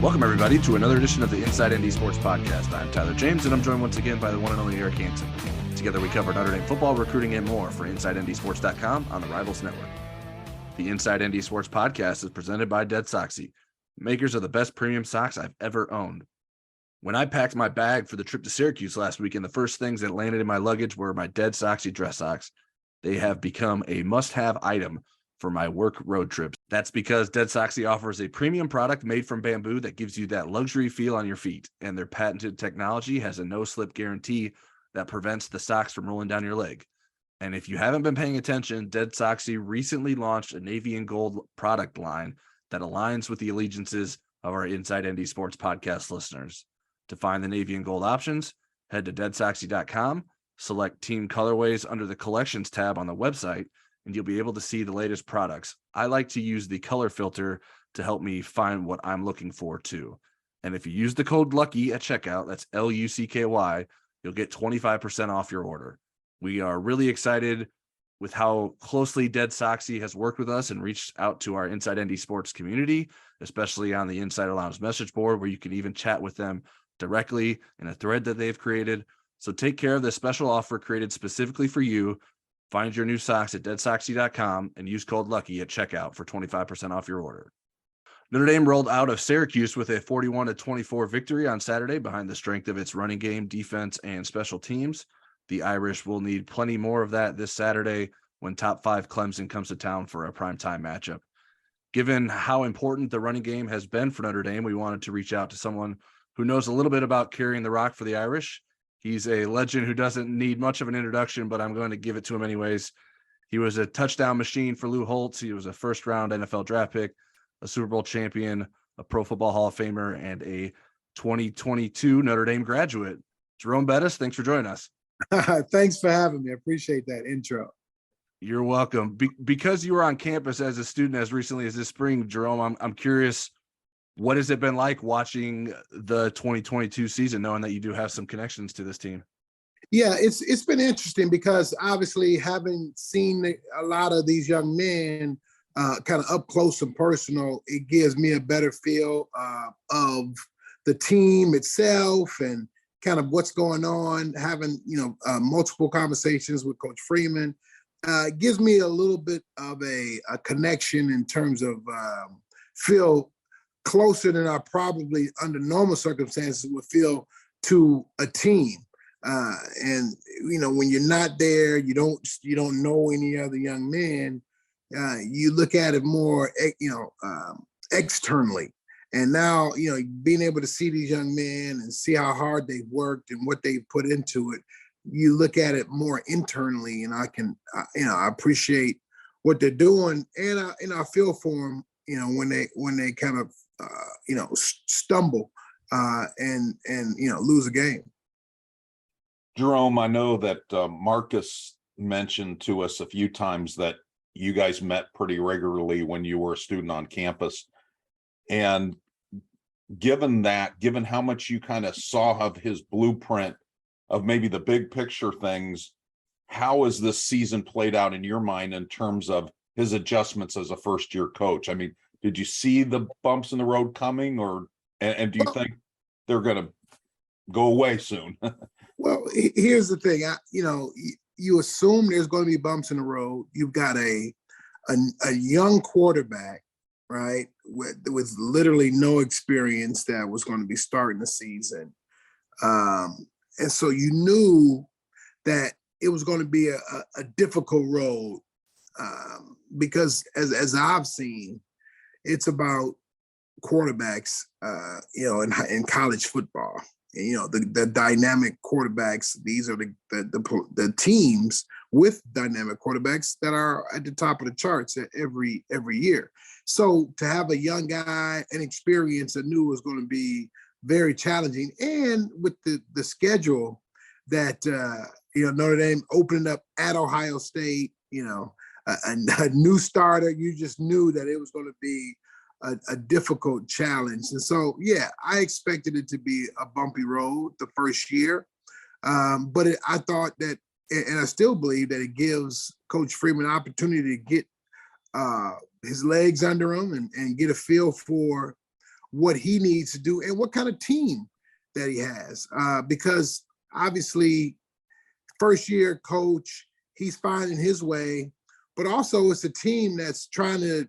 Welcome, everybody, to another edition of the Inside ND Sports Podcast. I'm Tyler James, and I'm joined once again by the one and only Eric Hansen. Together, we cover Notre Dame football, recruiting, and more for InsideNDSports.com on the Rivals Network. The Inside ND Sports Podcast is presented by Dead Soxy, makers of the best premium socks I've ever owned. When I packed my bag for the trip to Syracuse last weekend, the first things that landed in my luggage were my Dead Soxy dress socks. They have become a must-have item for my work road trips. That's because Dead Soxy offers a premium product made from bamboo that gives you that luxury feel on your feet, and their patented technology has a no-slip guarantee that prevents the socks from rolling down your leg. And if you haven't been paying attention, Dead Soxy recently launched a navy and gold product line that aligns with the allegiances of our Inside ND Sports Podcast listeners. To find the navy and gold options, head to deadsoxy.com, select team colorways under the collections tab on the website, and you'll be able to see the latest products. I like to use the color filter to help me find what I'm looking for too. And if you use the code LUCKY at checkout, that's LUCKY, you'll get 25% off your order. We are really excited with how closely Dead Soxy has worked with us and reached out to our Inside ND Sports community, especially on the Insider Lounge message board, where you can even chat with them directly in a thread that they've created. So take care of this special offer created specifically for you. Find your new socks at deadsoxy.com and use code LUCKY at checkout for 25% off your order. Notre Dame rolled out of Syracuse with a 41-24 victory on Saturday behind the strength of its running game, defense, and special teams. The Irish will need plenty more of that this Saturday when top 5 Clemson comes to town for a primetime matchup. Given how important the running game has been for Notre Dame, we wanted to reach out to someone who knows a little bit about carrying the rock for the Irish. He's a legend who doesn't need much of an introduction, but I'm going to give it to him anyways. He was a touchdown machine for Lou Holtz. He was a first-round NFL draft pick, a Super Bowl champion, a Pro Football Hall of Famer, and a 2022 Notre Dame graduate. Jerome Bettis, thanks for joining us. Thanks for having me. I appreciate that intro. You're welcome. Because you were on campus as a student as recently as this spring, Jerome, I'm curious, what has it been like watching the 2022 season, knowing that you do have some connections to this team? Yeah, it's been interesting because obviously having seen a lot of these young men kind of up close and personal, it gives me a better feel of the team itself and kind of what's going on. Having multiple conversations with Coach Freeman gives me a little bit of a connection in terms of feel closer than I probably under normal circumstances would feel to a team. And when you're not there, you don't know any other young men. You look at it more, externally. And now, being able to see these young men and see how hard they've worked and what they've put into it, you look at it more internally, and I appreciate what they're doing, and I feel for them, when they kind of stumble and lose a game. Jerome, I know that Marcus mentioned to us a few times that you guys met pretty regularly when you were a student on campus. And given how much you kind of saw of his blueprint of maybe the big picture things, how has this season played out in your mind in terms of his adjustments as a first-year coach? I mean, did you see the bumps in the road coming, and do you think they're going to go away soon? Well, here's the thing. You assume there's going to be bumps in the road. You've got a young quarterback, right, with literally no experience that was going to be starting the season. And so you knew that it was going to be a difficult road because as I've seen, it's about quarterbacks, in college football. The dynamic quarterbacks. These are the teams with dynamic quarterbacks that are at the top of the charts every year. So to have a young guy and experience, I knew was going to be very challenging. And with the schedule that Notre Dame opened up at Ohio State, a new starter, you just knew that it was going to be a difficult challenge. And so, yeah, I expected it to be a bumpy road the first year. But I thought that, and I still believe that it gives Coach Freeman an opportunity to get his legs under him and get a feel for what he needs to do and what kind of team that he has. Because obviously, first year coach, he's finding his way, but also it's a team that's trying to,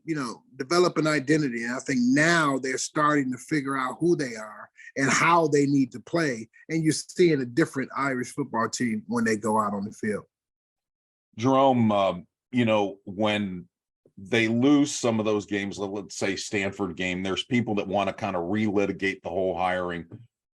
develop an identity. And I think now they're starting to figure out who they are and how they need to play. And you're seeing a different Irish football team when they go out on the field. Jerome, when they lose some of those games, let's say Stanford game, there's people that want to kind of relitigate the whole hiring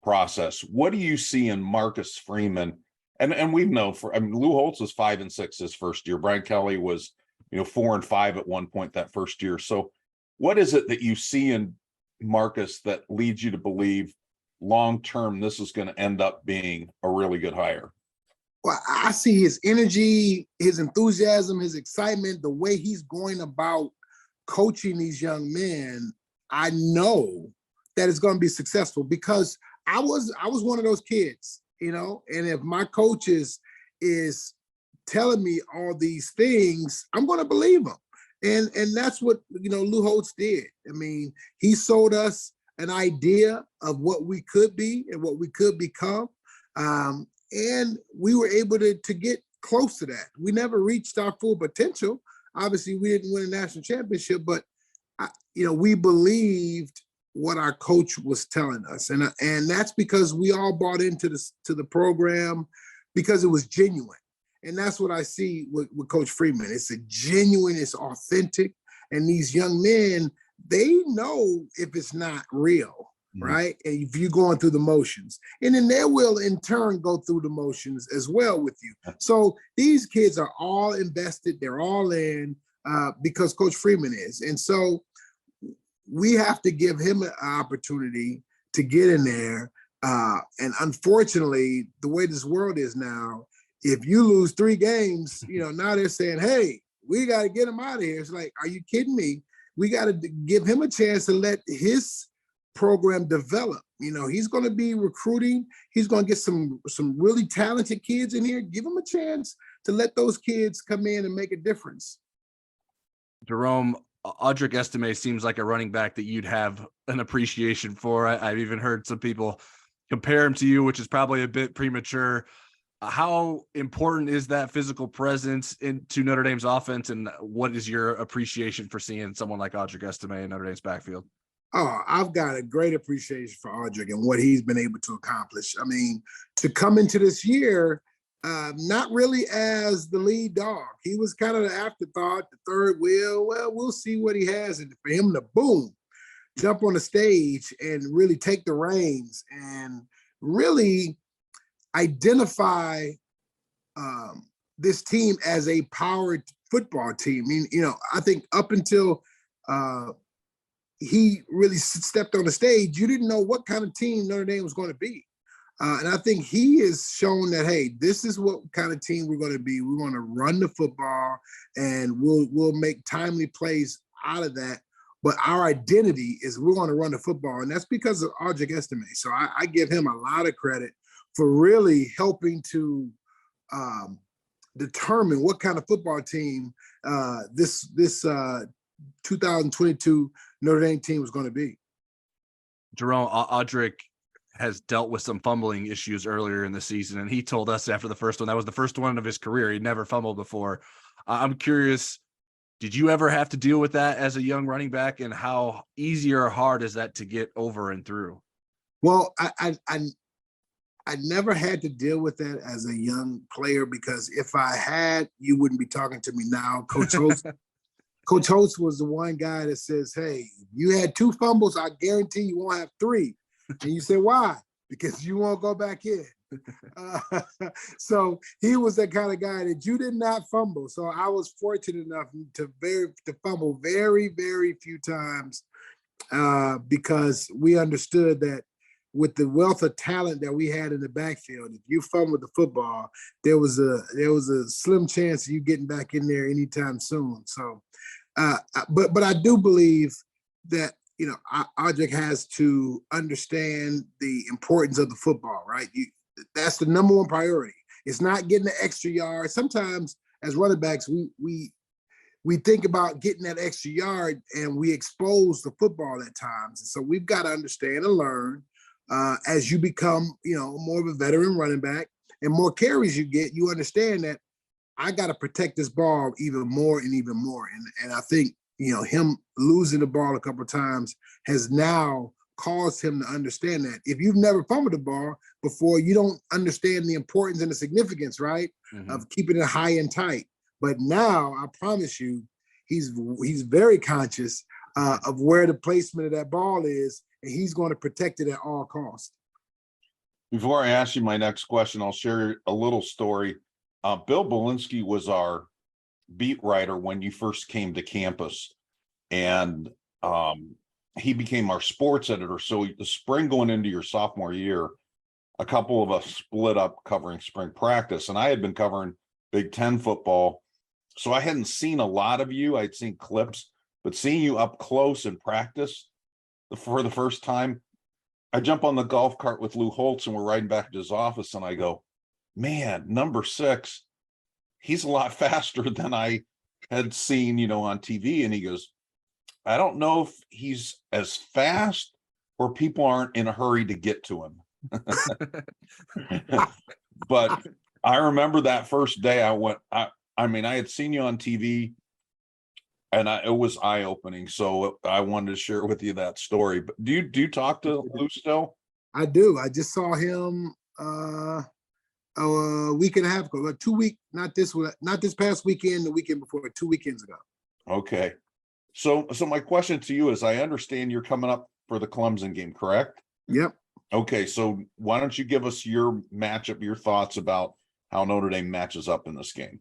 process. What do you see in Marcus Freeman? And we've known Lou Holtz was 5-6 his first year. Brian Kelly was, 4-5 at one point that first year. So what is it that you see in Marcus that leads you to believe long-term this is going to end up being a really good hire? Well, I see his energy, his enthusiasm, his excitement, the way he's going about coaching these young men. I know that it's going to be successful because I was one of those kids, and if my coach is telling me all these things, I'm going to believe him. And that's what, Lou Holtz did. I mean, he sold us an idea of what we could be and what we could become. And we were able to get close to that. We never reached our full potential. Obviously, we didn't win a national championship, but we believed what our coach was telling us, and that's because we all bought into the program because it was genuine. And that's what I see with Coach Freeman. It's a genuine, it's authentic, and these young men, they know if it's not real. Right? And if you're going through the motions, and then they will in turn go through the motions as well with you. So these kids are all invested, they're all in because Coach Freeman is. And so we have to give him an opportunity to get in there. And unfortunately, the way this world is now, if you lose 3 games, now they're saying, hey, we got to get him out of here. It's like, are you kidding me? We got to give him a chance to let his program develop. He's going to be recruiting. He's going to get some really talented kids in here. Give him a chance to let those kids come in and make a difference. Jerome, Audric Estime seems like a running back that you'd have an appreciation for. I've even heard some people compare him to you, which is probably a bit premature. How important is that physical presence into Notre Dame's offense, and what is your appreciation for seeing someone like Audric Estime in Notre Dame's backfield? Oh, I've got a great appreciation for Audric and what he's been able to accomplish. I mean, to come into this year, not really as the lead dog. He was kind of the afterthought, the third wheel. Well, we'll see what he has. And for him to jump on the stage and really take the reins and really identify this team as a powered football team. I mean, I think up until he really stepped on the stage, you didn't know what kind of team Notre Dame was going to be. And I think he has shown that, hey, this is what kind of team we're going to be. We want to run the football, and we'll make timely plays out of that. But our identity is we're going to run the football, and that's because of Audric Estime. So I give him a lot of credit for really helping to determine what kind of football team this 2022 Notre Dame team was going to be. Jerome, Audric has dealt with some fumbling issues earlier in the season, and he told us after the first one, that was the first one of his career. He'd never fumbled before. I'm curious, did you ever have to deal with that as a young running back, and how easy or hard is that to get over and through? Well, I never had to deal with that as a young player, because if I had, you wouldn't be talking to me now. Coach Holtz, Coach Holtz was the one guy that says, hey, you had 2 fumbles, I guarantee you won't have 3. And you say, why? Because you won't go back in. So he was that kind of guy that you did not fumble. So I was fortunate enough to fumble very, very few times because we understood that with the wealth of talent that we had in the backfield, if you fumbled the football, there was a slim chance of you getting back in there anytime soon. So, but I do believe that Audric has to understand the importance of the football, right? That's the number one priority. It's not getting the extra yards. Sometimes as running backs, we we think about getting that extra yard, and we expose the football at times. And so we've got to understand and learn as you become, more of a veteran running back and more carries you get, you understand that I got to protect this ball even more and even more. And I think, him losing the ball a couple of times has now caused him to understand that if you've never fumbled the ball before, you don't understand the importance and the significance, right, of keeping it high and tight. But now I promise you, he's very conscious of where the placement of that ball is, and he's going to protect it at all costs. Before I ask you my next question, I'll share a little story. Bill Belinsky was our beat writer when you first came to campus, and he became our sports editor. So the spring going into your sophomore year, a couple of us split up covering spring practice, and I had been covering Big Ten football. So I hadn't seen a lot of you. I'd seen clips, but seeing you up close in practice for the first time, I jump on the golf cart with Lou Holtz and we're riding back to his office, and I go, man, number 6, he's a lot faster than I had seen, on TV. And he goes, I don't know if he's as fast or people aren't in a hurry to get to him. But I remember that first day I had seen you on TV, and it was eye-opening. So I wanted to share with you that story. But do you talk to Lou still? I do. I just saw him a week and a half ago, 2 weeks, not this past weekend, the weekend before, 2 weekends ago. Okay. So my question to you is, I understand you're coming up for the Clemson game, correct? Yep. Okay. So why don't you give us your matchup, your thoughts about how Notre Dame matches up in this game?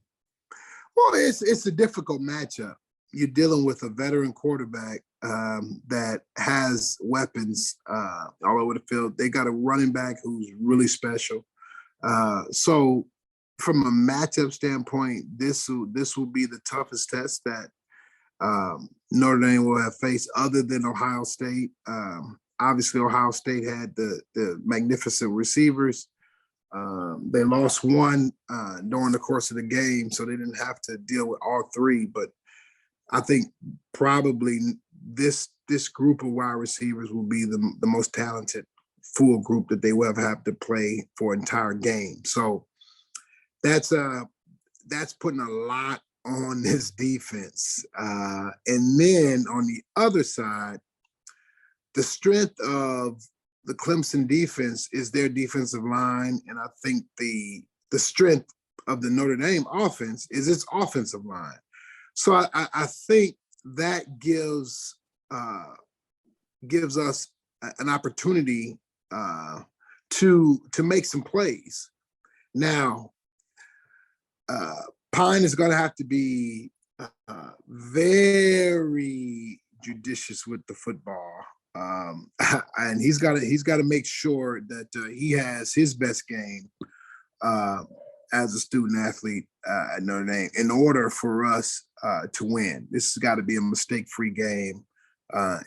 Well, it's a difficult matchup. You're dealing with a veteran quarterback that has weapons all over the field. They got a running back who's really special. So from a matchup standpoint, this will be the toughest test that Notre Dame will have faced, other than Ohio State. Obviously, Ohio State had the magnificent receivers. They lost one during the course of the game, so they didn't have to deal with all three. But I think probably this group of wide receivers will be the most talented full group that they will ever have to play for an entire game. So that's putting a lot on this defense. And then on the other side, the strength of the Clemson defense is their defensive line. And I think the strength of the Notre Dame offense is its offensive line. So I think that gives us an opportunity to make some plays. Now, Pine is going to have to be very judicious with the football, and he's got to make sure that he has his best game as a student athlete at Notre Dame in order for us to win. This has got to be a mistake-free game.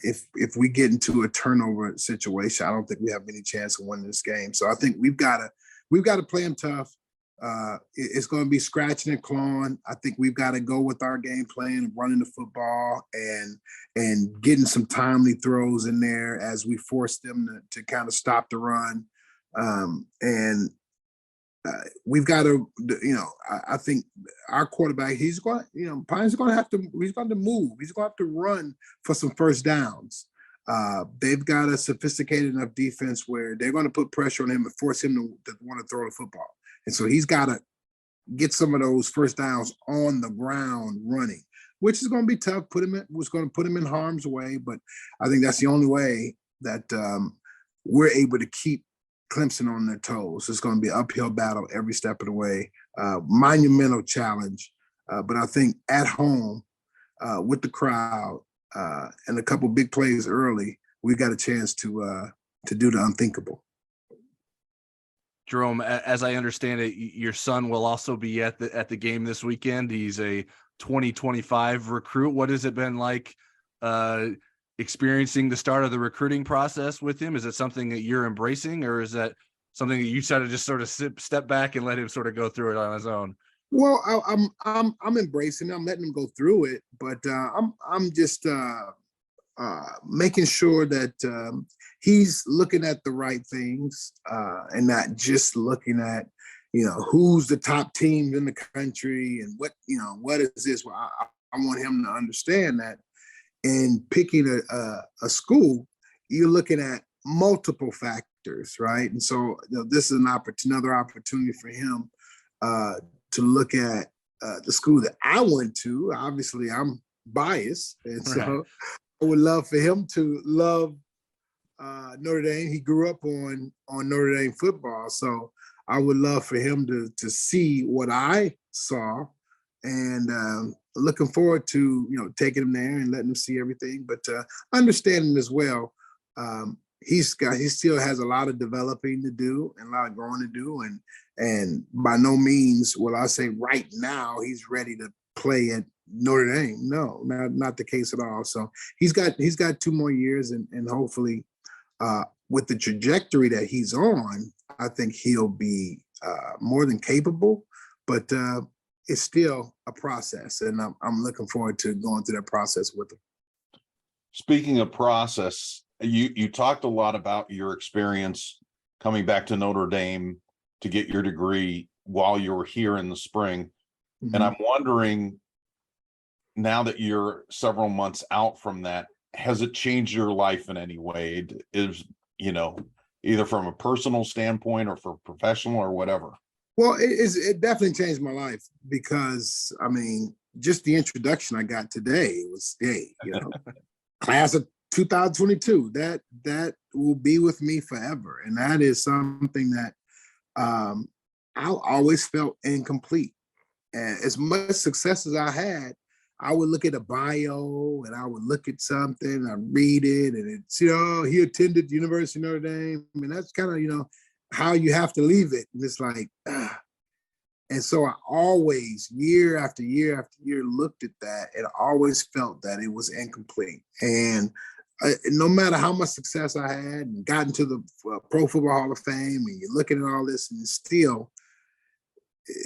If we get into a turnover situation, I don't think we have any chance of winning this game. So I think we've got to play him tough. It's going to be scratching and clawing. I think we've got to go with our game plan of running the football and getting some timely throws in there as we force them to kind of stop the run. We've got to, I think our quarterback, Pine's going to have to move. He's going to have to run for some first downs. They've got a sophisticated enough defense where they're going to put pressure on him and force him to want to throw the football. And so he's got to get some of those first downs on the ground running, which is going to be tough. Was going to put him in harm's way, but I think that's the only way that we're able to keep Clemson on their toes. It's going to be an uphill battle every step of the way. Monumental challenge, but I think at home with the crowd and a couple big plays early, we got a chance to do the unthinkable. Jerome, as I understand it, your son will also be at the game this weekend. He's a 2025 recruit. What has it been like experiencing the start of the recruiting process with him? Is it something that you're embracing, or is that something that you try to just sort of step back and let him sort of go through it on his own? Well, I'm embracing it. I'm letting him go through it, but I'm just making sure that he's looking at the right things and not just looking at, who's the top teams in the country and what is this. Well, I want him to understand that in picking a school, you're looking at multiple factors, right? And so this is another opportunity for him to look at the school that I went to. Obviously, I'm biased, and so I would love for him to love Notre Dame. He grew up on Notre Dame football, so I would love for him to see what I saw, and looking forward to taking him there and letting him see everything, but understanding as well. He still has a lot of developing to do and a lot of growing to do, and by no means will I say right now he's ready to play at Notre Dame. No, not the case at all. So he's got 2 more years, and hopefully with the trajectory that he's on, I think he'll be more than capable, but it's still a process, and I'm looking forward to going through that process with him. Speaking of process, you talked a lot about your experience coming back to Notre Dame to get your degree while you were here in the spring. Mm-hmm. And I'm wondering, now that you're several months out from that, has it changed your life in any way? Is, either from a personal standpoint or for professional or whatever? Well, it definitely changed my life, because just the introduction I got today was, class of 2022, that will be with me forever. And that is something that I always felt incomplete. And as much success as I had, I would look at a bio and I would look at something, I read it, and it's, he attended the University of Notre Dame. And that's kind of, how you have to leave it. And it's like, And so I always, year after year after year, looked at that and always felt that it was incomplete. And no matter how much success I had and gotten to the Pro Football Hall of Fame, and you're looking at all this, and it's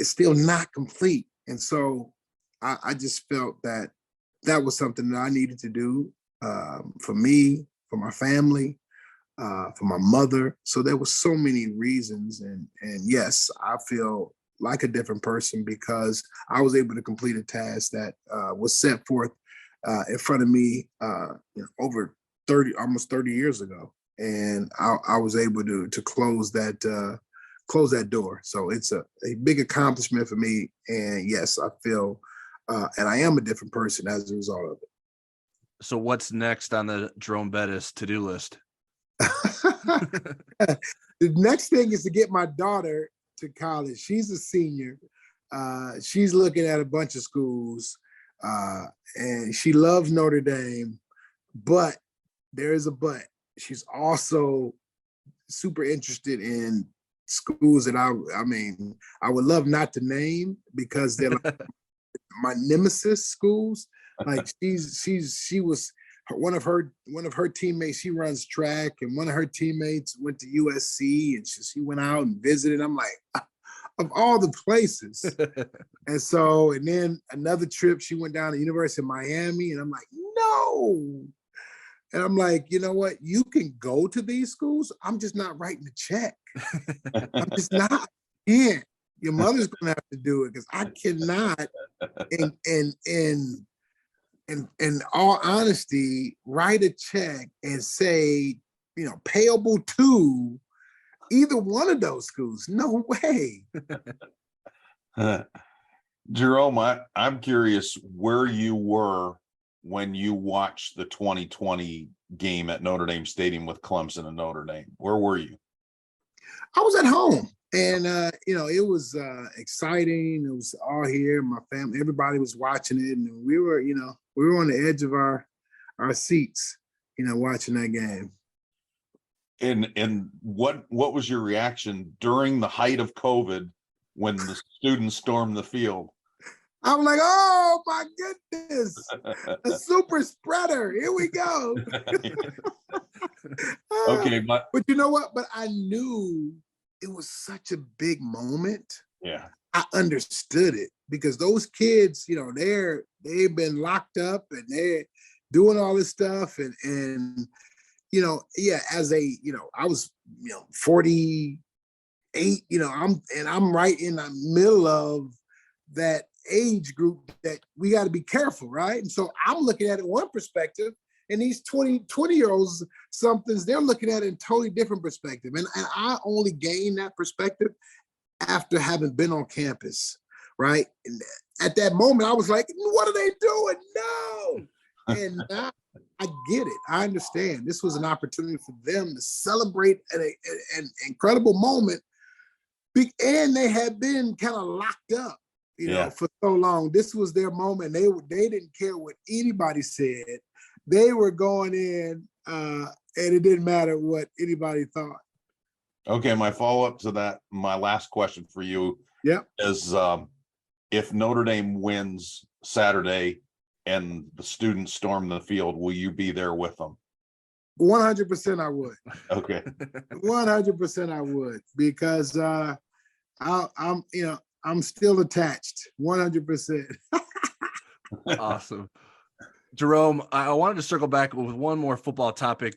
still not complete. And so I just felt that was something that I needed to do for me, for my family, for my mother. So there were so many reasons. And yes, I feel like a different person because I was able to complete a task that was set forth in front of me over almost 30 years ago. And I was able to close that door. So it's a big accomplishment for me. And yes, I feel, and I am a different person as a result of it. So what's next on the Jerome Bettis to-do list? The next thing is to get my daughter to college. She's a senior. She's looking at a bunch of schools, and she loves Notre Dame, but there is a but. She's also super interested in schools that I would love not to name because they're like my nemesis schools. Like she was one of her teammates. She runs track, and one of her teammates went to USC, and she went out and visited. I'm like, of all the places. And then another trip, she went down to the University of Miami, and I'm like, no. And I'm like, you know what? You can go to these schools. I'm just not writing the check. I'm just not. Yeah, your mother's gonna have to do it because I cannot. In all honesty, write a check and say, payable to either one of those schools. No way. Jerome, I'm curious where you were when you watched the 2020 game at Notre Dame Stadium with Clemson and Notre Dame. Where were you? I was at home, and it was exciting. It was all here. My family, everybody was watching it, and we were on the edge of our seats, watching that game. And what was your reaction during the height of COVID when the students stormed the field? I'm like, oh my goodness, a super spreader. Here we go. Okay, but you know what? But I knew it was such a big moment. Yeah. I understood it, because those kids, they've been locked up and they're doing all this stuff. And as I was, 48, I'm right in the middle of that age group that we got to be careful, right? And so I'm looking at it one perspective, and these 20-year-olds, they're looking at it in totally different perspective. And I only gained that perspective after having been on campus, right? And at that moment, I was like, what are they doing? No. And now I get it. I understand. This was an opportunity for them to celebrate an incredible moment. And they had been kind of locked up, for so long. This was their moment. They didn't care what anybody said. They were going in, and it didn't matter what anybody thought. Okay, my follow-up to that, my last question for you is, if Notre Dame wins Saturday and the students storm the field, will you be there with them? 100% I would. Okay. 100% I would, because I'm still attached. 100%. Awesome. Jerome, I wanted to circle back with one more football topic.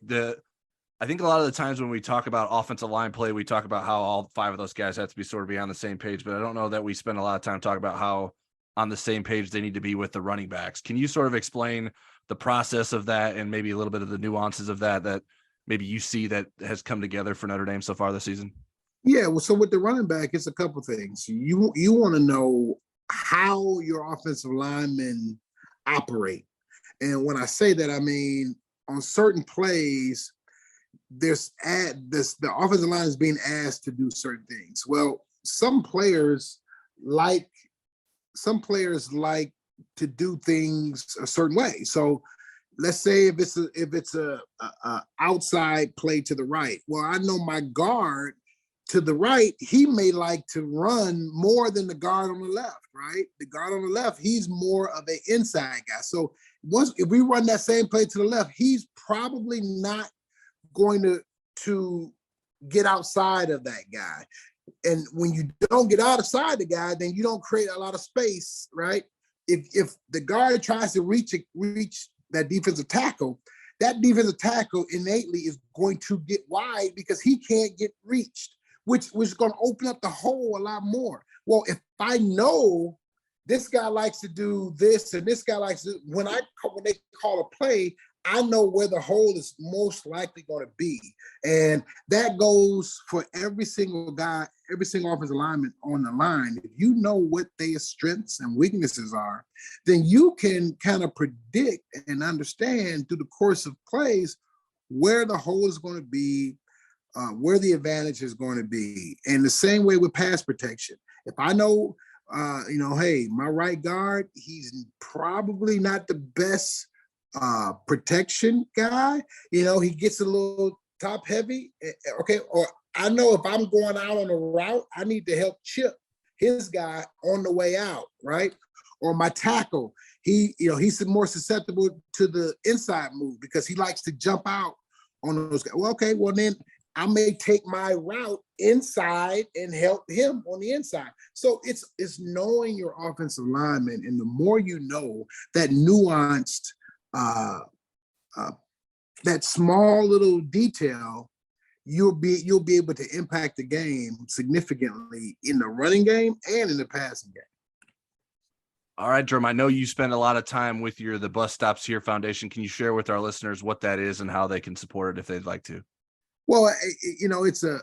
I think a lot of the times when we talk about offensive line play, we talk about how all 5 of those guys have to be sort of be on the same page, but I don't know that we spend a lot of time talking about how on the same page they need to be with the running backs. Can you sort of explain the process of that and maybe a little bit of the nuances of that maybe you see that has come together for Notre Dame so far this season? Yeah, well, so with the running back, it's a couple things. You want to know how your offensive linemen operate. And when I say that, I mean, on certain plays, the offensive line is being asked to do certain things. Well, some players like to do things a certain way. So let's say if it's a outside play to the right, well, I know my guard to the right, he may like to run more than the guard on the left, right? The guard on the left, he's more of an inside guy. So if we run that same play to the left, he's probably not going to get outside of that guy. And when you don't get outside the guy, then you don't create a lot of space, right? If the guard tries to reach that defensive tackle innately is going to get wide because he can't get reached, which is going to open up the hole a lot more. Well, if I know this guy likes to do this and this guy likes to, when they call a play, I know where the hole is most likely going to be. And that goes for every single guy, every single offensive lineman on the line. If you know what their strengths and weaknesses are, then you can kind of predict and understand through the course of plays where the hole is going to be, where the advantage is going to be. And the same way with pass protection. If I know, hey, my right guard, he's probably not the best protection guy. He gets a little top heavy. Okay. Or I know if I'm going out on a route, I need to help chip his guy on the way out, right? Or my tackle, he's more susceptible to the inside move because he likes to jump out on those guys. Well, okay, well then I may take my route inside and help him on the inside. So it's knowing your offensive lineman, and the more you know that nuanced, that small little detail, you'll be able to impact the game significantly in the running game and in the passing game. All right, Jerome, I know you spend a lot of time with the Bus Stops Here Foundation. Can you share with our listeners what that is and how they can support it if they'd like to? Well, it's a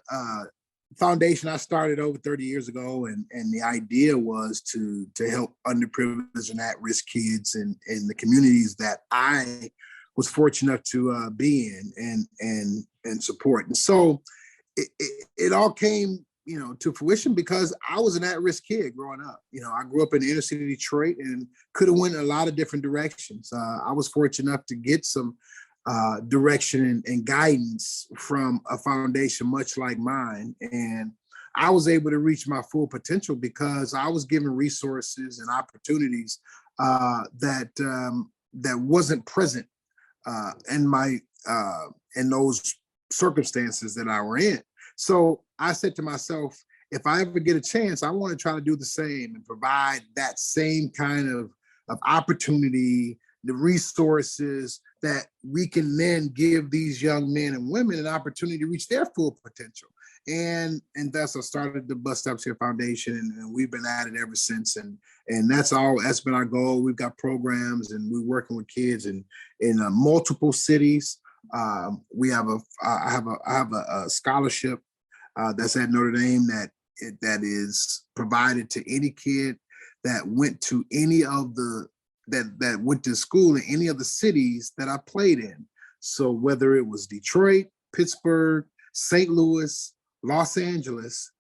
foundation I started over 30 years ago, and the idea was to help underprivileged and at-risk kids in the communities that I was fortunate enough to be in and support. And so it all came, to fruition because I was an at-risk kid growing up. I grew up in the inner city of Detroit and could have went in a lot of different directions. I was fortunate enough to get some direction and guidance from a foundation much like mine. And I was able to reach my full potential because I was given resources and opportunities that wasn't present in those circumstances that I were in. So I said to myself, if I ever get a chance, I want to try to do the same and provide that same kind of opportunity, the resources that we can then give these young men and women an opportunity to reach their full potential. And thus I started the Bus Stops Here Foundation, and we've been at it ever since. And that's been our goal. We've got programs, and we're working with kids in multiple cities. I have a scholarship that's at Notre Dame that is provided to any kid that went to any of the that went to school in any of the cities that I played in. So whether it was Detroit, Pittsburgh, St. Louis, Los Angeles,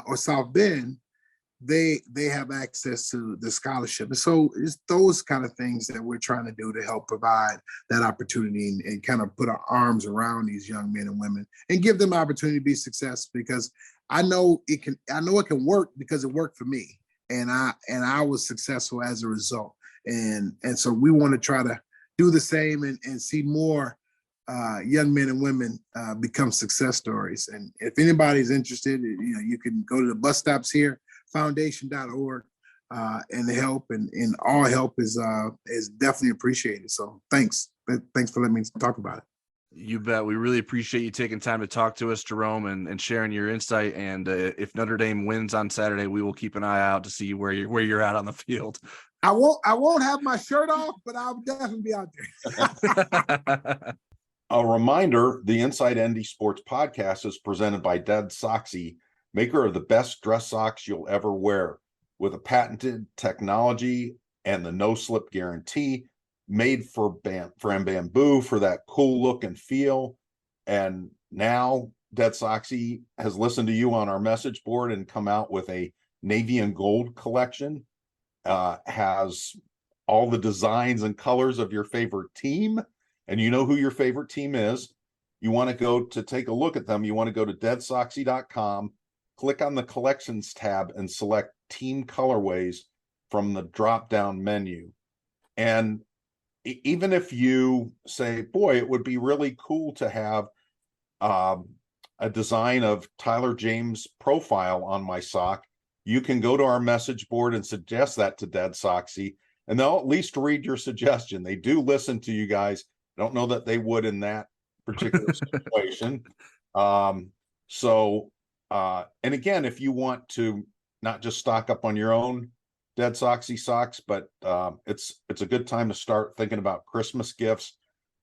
or South Bend, they have access to the scholarship. And so it's those kind of things that we're trying to do to help provide that opportunity and kind of put our arms around these young men and women and give them opportunity to be successful, because I know it can work because it worked for me. And I was successful as a result. And so we want to try to do the same and see more young men and women become success stories. And if anybody's interested, you can go to the Bus Stops Here Foundation.org and help, and all help is definitely appreciated. So thanks for letting me talk about it. You bet. We really appreciate you taking time to talk to us, Jerome, and sharing your insight. And if Notre Dame wins on Saturday, we will keep an eye out to see where you're at on the field. I won't have my shirt off, but I'll definitely be out there. A reminder, the Inside ND Sports podcast is presented by Dead Soxy, maker of the best dress socks you'll ever wear, with a patented technology and the no-slip guarantee, made from bamboo for that cool look and feel. And now Dead Soxy has listened to you on our message board and come out with a navy and gold collection. Has all the designs and colors of your favorite team, and you know who your favorite team is. You want to go to take a look at them. You want to go to deadsoxy.com, click on the collections tab, and select team colorways from the drop-down menu. And even if you say, boy, it would be really cool to have a design of Tyler James' profile on my sock, you can go to our message board and suggest that to Dead Soxy, and they'll at least read your suggestion. They do listen to you guys. I don't know that they would in that particular situation. And again, if you want to not just stock up on your own Dead Soxy socks, but it's a good time to start thinking about Christmas gifts.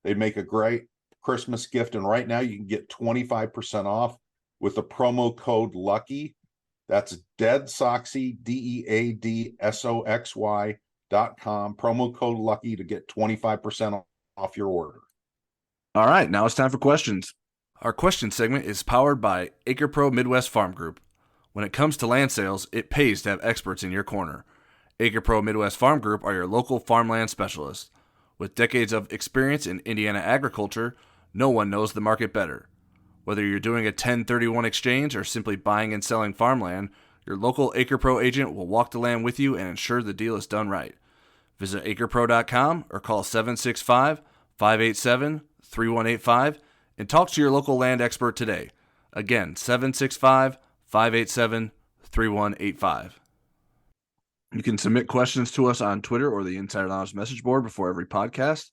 They make a great Christmas gift, and right now you can get 25% off with the promo code LUCKY. That's DeadSoxy, DeadSoxy.com, promo code LUCKY to get 25% off your order. All right, now it's time for questions. Our question segment is powered by Acre Pro Midwest Farm Group. When it comes to land sales, it pays to have experts in your corner. Acre Pro Midwest Farm Group are your local farmland specialists. With decades of experience in Indiana agriculture, no one knows the market better. Whether you're doing a 1031 exchange or simply buying and selling farmland, your local Acre Pro agent will walk the land with you and ensure the deal is done right. Visit acrepro.com or call 765-587-3185 and talk to your local land expert today. Again, 765-587-3185. You can submit questions to us on Twitter or the Insider Lounge message board before every podcast.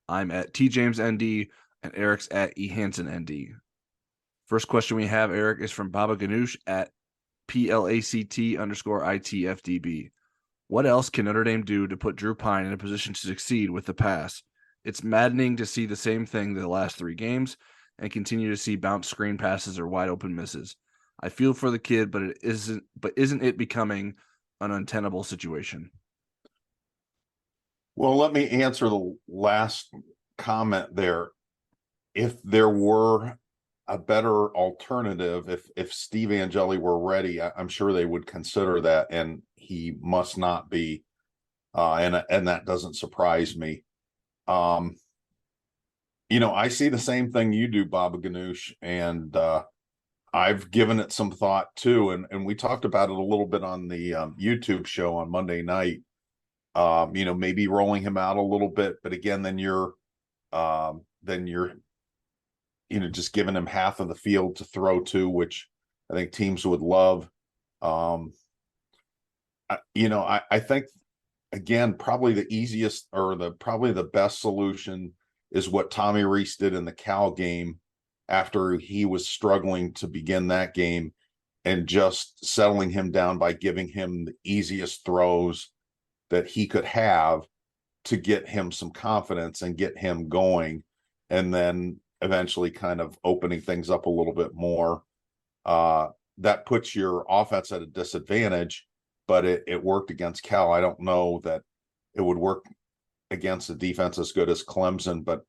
I'm at TJamesND and Eric's at eHansenND. First question we have, Eric, is from Baba Ganoush at PLACT_ITFDB. What else can Notre Dame do to put Drew Pine in a position to succeed with the pass? It's maddening to see the same thing the last 3 games and continue to see bounce screen passes or wide open misses. I feel for the kid, but isn't it becoming an untenable situation? Well, let me answer the last comment there. If there were a better alternative, if Steve Angeli were ready, I'm sure they would consider that, and he must not be, and that doesn't surprise me. I see the same thing you do, Baba Ganoush, and I've given it some thought too, and we talked about it a little bit on the YouTube show on Monday night. Maybe rolling him out a little bit, but again, then you're just giving him half of the field to throw to, which I think teams would love. I think, again, probably the easiest or probably the best solution is what Tommy Rees did in the Cal game after he was struggling to begin that game, and just settling him down by giving him the easiest throws that he could have to get him some confidence and get him going, and then eventually kind of opening things up a little bit more. That puts your offense at a disadvantage, but it worked against Cal. I don't know that it would work against a defense as good as Clemson, but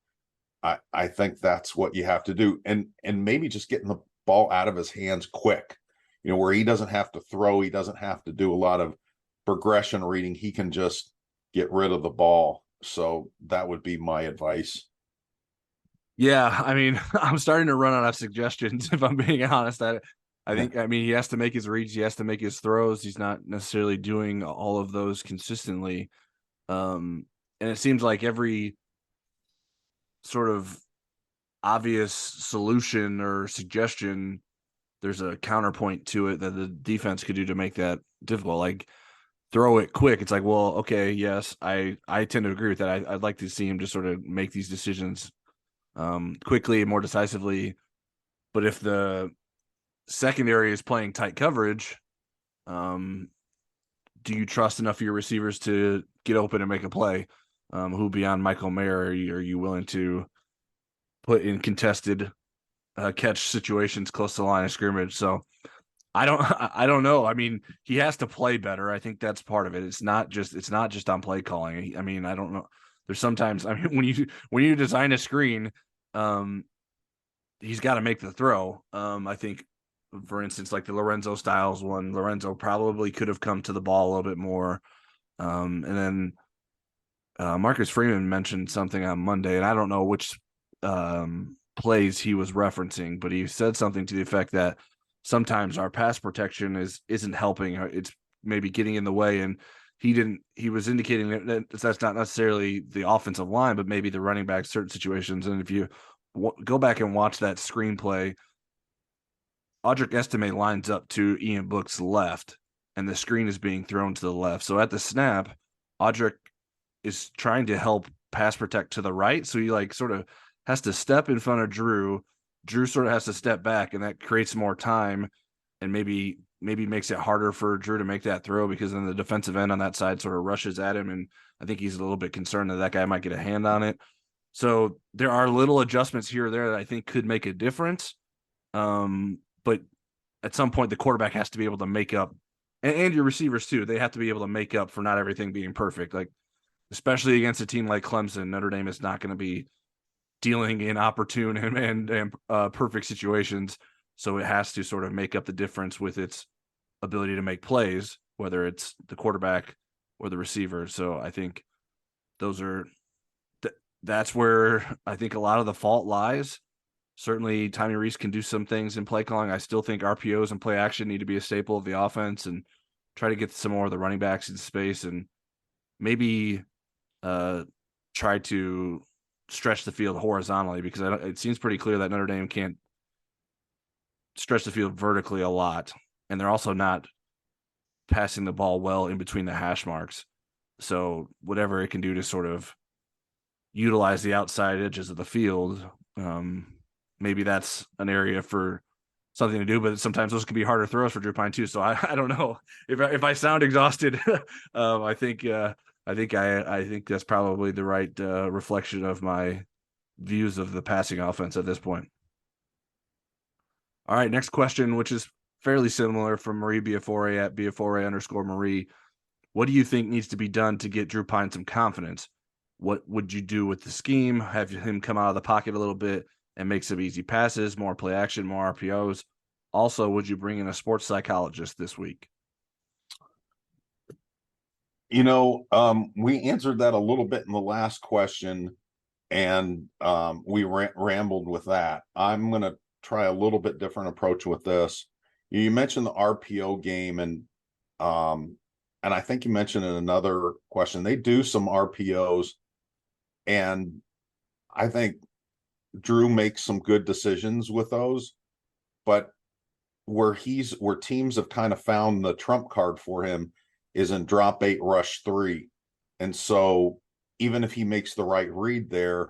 I think that's what you have to do. And maybe just getting the ball out of his hands quick, where he doesn't have to throw, he doesn't have to do a lot of progression reading. He can just get rid of the ball. So that would be my advice. Yeah, I mean, I'm starting to run out of suggestions, if I'm being honest. I think, he has to make his reads, he has to make his throws. He's not necessarily doing all of those consistently. And it seems like every sort of obvious solution or suggestion, there's a counterpoint to it that the defense could do to make that difficult. Like, throw it quick. It's like, well, okay, yes, I tend to agree with that. I'd like to see him just sort of make these decisions quickly and more decisively. But if the secondary is playing tight coverage, do you trust enough of your receivers to get open and make a play? Who beyond Michael Mayer are you willing to put in contested catch situations close to the line of scrimmage? So I don't know. I mean, he has to play better. I think that's part of it. It's not just on play calling. I mean, I don't know. There's sometimes, when you design a screen, he's got to make the throw. I think, for instance, like the Lorenzo Styles one, Lorenzo probably could have come to the ball a little bit more. And then Marcus Freeman mentioned something on Monday, and I don't know which plays he was referencing, but he said something to the effect that sometimes our pass protection isn't helping. It's maybe getting in the way, and he was indicating that that's not necessarily the offensive line, but maybe the running back, certain situations. And if you go back and watch that screenplay, Audric Estime lines up to Ian Book's left, and the screen is being thrown to the left. So at the snap, Audric is trying to help pass protect to the right. So he sort of has to step in front of Drew. Drew sort of has to step back, and that creates more time and maybe makes it harder for Drew to make that throw, because then the defensive end on that side sort of rushes at him. And I think he's a little bit concerned that guy might get a hand on it. So there are little adjustments here or there that I think could make a difference. But at some point, the quarterback has to be able to make up, and your receivers too. They have to be able to make up for not everything being perfect. Like, especially against a team like Clemson, Notre Dame is not going to be dealing in opportune and perfect situations. So it has to sort of make up the difference with its ability to make plays, whether it's the quarterback or the receiver. So I think that's where I think a lot of the fault lies. Certainly, Tommy Rees can do some things in play calling. I still think RPOs and play action need to be a staple of the offense, and try to get some more of the running backs in space, and maybe try to stretch the field horizontally, because it seems pretty clear that Notre Dame can't stretch the field vertically a lot, and they're also not passing the ball well in between the hash marks. So whatever it can do to sort of utilize the outside edges of the field, maybe that's an area for something to do. But sometimes those can be harder throws for Drew Pine too. So I don't know if I sound exhausted. I think that's probably the right reflection of my views of the passing offense at this point. All right, next question, which is fairly similar, from Marie Biafore at Biafore_Marie. What do you think needs to be done to get Drew Pine some confidence? What would you do with the scheme? Have him come out of the pocket a little bit and make some easy passes, more play action, more RPOs? Also, would you bring in a sports psychologist this week? We answered that a little bit in the last question, and we rambled with that. I'm going to try a little bit different approach with this. You mentioned the RPO game, and I think you mentioned in another question, they do some RPOs, and I think Drew makes some good decisions with those. But where teams have kind of found the trump card for him is in drop 8, rush 3. And so even if he makes the right read there,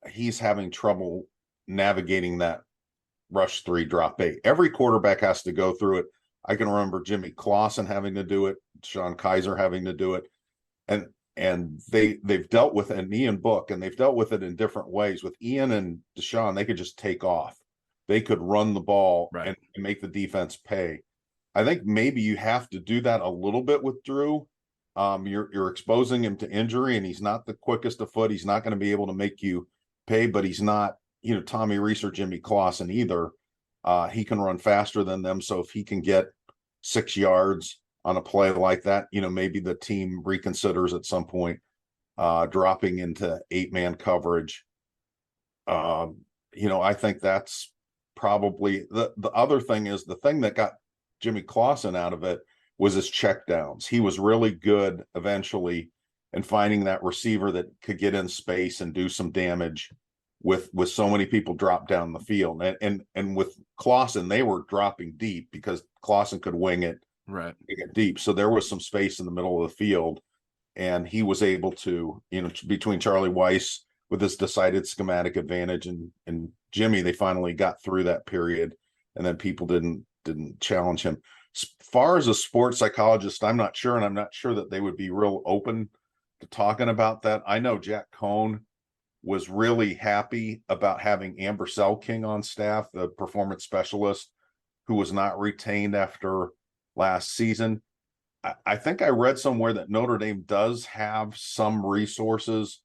he's having trouble navigating that rush 3, drop 8. Every quarterback has to go through it. I can remember Jimmy Clausen having to do it, Sean Kaiser having to do it. And they've dealt with it, and Ian Book, and they've dealt with it in different ways. With Ian and Deshaun, they could just take off. They could run the ball and make the defense pay. I think maybe you have to do that a little bit with Drew. You're exposing him to injury, and he's not the quickest of foot. He's not going to be able to make you pay, but he's not, Tommy Rees or Jimmy Clausen either. He can run faster than them. So if he can get 6 yards on a play like that, maybe the team reconsiders at some point dropping into 8-man coverage. I think that's probably the other thing is the thing that got Jimmy Clausen out of it was his checkdowns. He was really good eventually in finding that receiver that could get in space and do some damage with so many people drop down the field. And with Clausen, they were dropping deep because Clausen could wing it deep. So there was some space in the middle of the field, and he was able to, between Charlie Weiss with his decided schematic advantage and Jimmy, they finally got through that period, and then people didn't challenge him. As far as a sports psychologist, I'm not sure, and I'm not sure that they would be real open to talking about that. I know Jack Cohn was really happy about having Amber Selking on staff, the performance specialist, who was not retained after last season. I think I read somewhere that Notre Dame does have some resources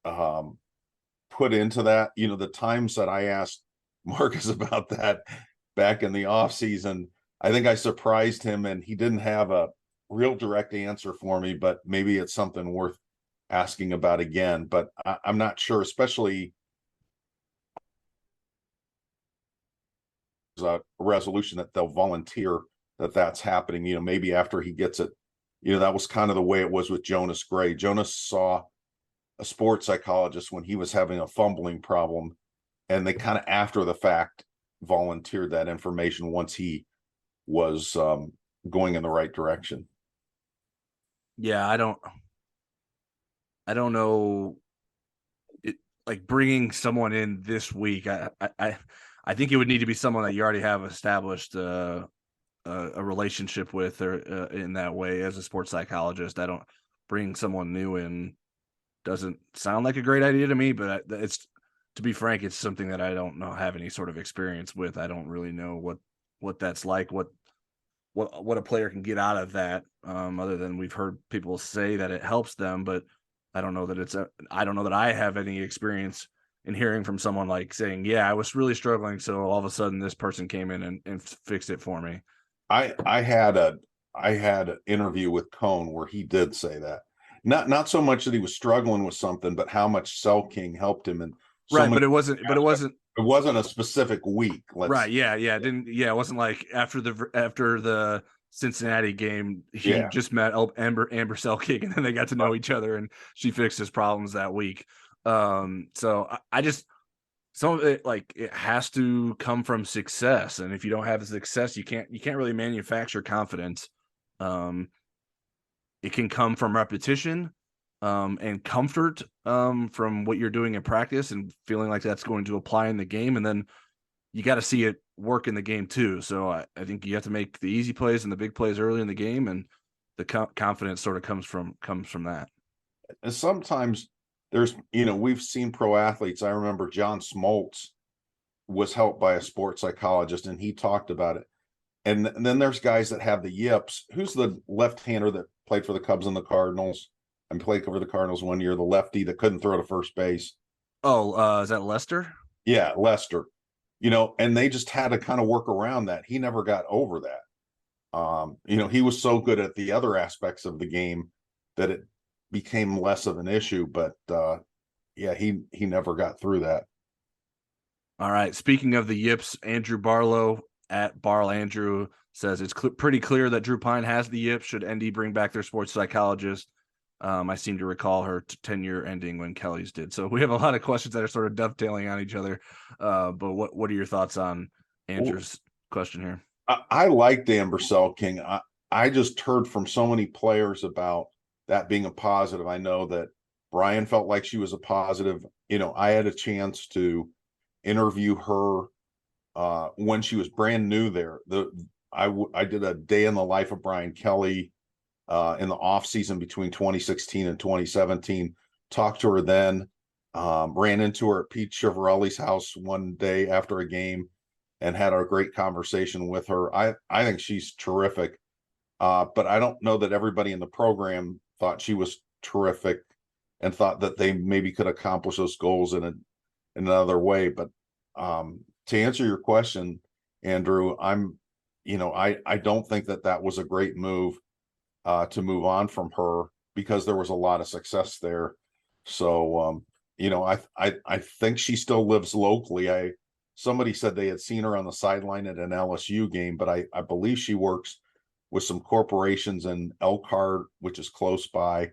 put into that. The times that I asked Marcus about that back in the off season, I think I surprised him, and he didn't have a real direct answer for me, but maybe it's something worth asking about again. But I'm not sure, especially a resolution that they'll volunteer that's happening, maybe after he gets it. That was kind of the way it was with Jonas Gray. Jonas saw a sports psychologist when he was having a fumbling problem, and they kind of after the fact volunteered that information once he was going in the right direction. Yeah, I don't know. Like bringing someone in this week, I think it would need to be someone that you already have established a relationship with, or in that way as a sports psychologist. I don't bring someone new in. Doesn't sound like a great idea to me, but it's, to be frank, it's something that I don't have any sort of experience with. I don't really know what that's like, what a player can get out of that, other than we've heard people say that it helps them, but I don't know that I don't know that I have any experience in hearing from someone like saying, yeah, I was really struggling, so all of a sudden this person came in and fixed it for me. I had an interview with Cohn where he did say that. Not so much that he was struggling with something, but how much Selking helped him. And so but it wasn't a specific week. It wasn't like after the Cincinnati game, he just met Amber Selking, and then they got to know each other, and she fixed his problems that week. So I just, some of it, like, it has to come from success, and if you don't have the success, you can't really manufacture confidence. It can come from repetition and comfort from what you're doing in practice and feeling like that's going to apply in the game. And then you got to see it work in the game too. So I think you have to make the easy plays and the big plays early in the game, and the confidence sort of comes from that. And sometimes there's, we've seen pro athletes. I remember John Smoltz was helped by a sports psychologist, and he talked about it. And then there's guys that have the yips. Who's the left-hander that played for the Cubs and the Cardinals and played for the Cardinals one year, the lefty that couldn't throw to first base? Is that Lester? Yeah, Lester. And they just had to kind of work around that. He never got over that. He was so good at the other aspects of the game that it became less of an issue. But he never got through that. All right. Speaking of the yips, Andrew Barlow at Barl Andrew says it's pretty clear that Drew Pine has the yips. Should ND bring back their sports psychologist? I seem to recall her tenure ending when Kelly's did. So we have a lot of questions that are sort of dovetailing on each other. But what are your thoughts on Andrew's question here. I liked Amber King. I just heard from so many players about that being a positive. I know that Brian felt like she was a positive. I had a chance to interview her when she was brand new there. I did a day in the life of Brian Kelly in the off season between 2016 and 2017. Talked to her then, ran into her at Pete Chiavarelli's house one day after a game and had a great conversation with her. I think she's terrific. But I don't know that everybody in the program thought she was terrific and thought that they maybe could accomplish those goals in another way. But to answer your question, Andrew, I don't think that was a great move to move on from her because there was a lot of success there. So, I think she still lives locally. Somebody said they had seen her on the sideline at an LSU game, but I believe she works with some corporations in Elkhart, which is close by.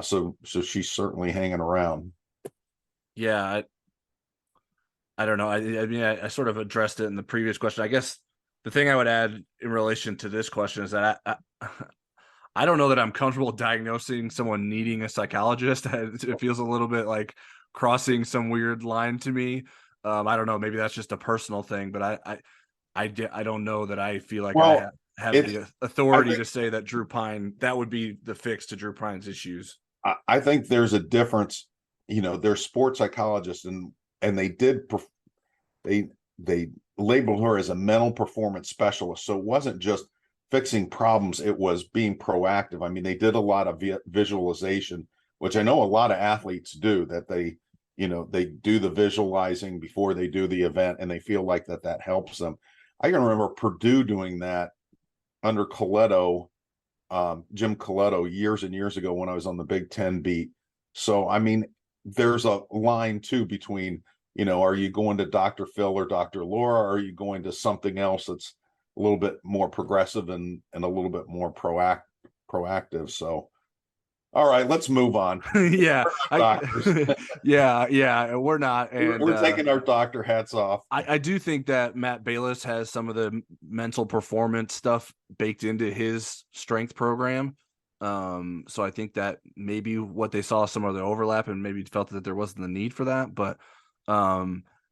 So she's certainly hanging around. Yeah, I don't know. I mean, I sort of addressed it in the previous question. I guess the thing I would add in relation to this question is that I don't know that I'm comfortable diagnosing someone needing a psychologist. It feels a little bit like crossing some weird line to me. I don't know. Maybe that's just a personal thing, but I don't know that I feel like I have the authority to say that Drew Pine, that would be the fix to Drew Pine's issues. I think there's a difference. They're sports psychologists and they labeled her as a mental performance specialist. So it wasn't just fixing problems, it was being proactive. I mean, they did a lot of visualization, which I know a lot of athletes do, that they do the visualizing before they do the event and they feel like that helps them. I can remember Purdue doing that under Coletto, Jim Coletto, years and years ago when I was on the Big Ten beat. So, I mean, there's a line too between, are you going to Dr. Phil or Dr. Laura, or are you going to something else that's a little bit more progressive and a little bit more proactive. So, all right, let's move on. Yeah. Yeah, we're not. And we're taking our doctor hats off. I do think that Matt Bayless has some of the mental performance stuff baked into his strength program. So I think that maybe what they saw some of the overlap and maybe felt that there wasn't the need for that. But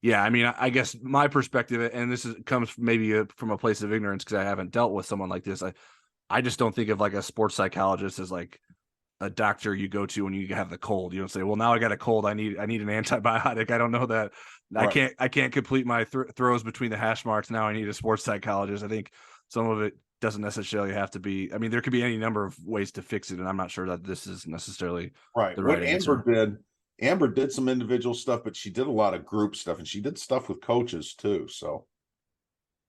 yeah, I mean, I guess my perspective, and this comes maybe from a place of ignorance because I haven't dealt with someone like this. I just don't think of like a sports psychologist as like a doctor you go to when you have the cold. You don't say, well, now I got a cold, I need an antibiotic. I don't know that. Right. I can't complete my throws between the hash marks. Now I need a sports psychologist. I think some of it doesn't necessarily have to be. I mean, there could be any number of ways to fix it, and I'm not sure that this is necessarily right. The right answer. Amber did some individual stuff, but she did a lot of group stuff, and she did stuff with coaches too. So,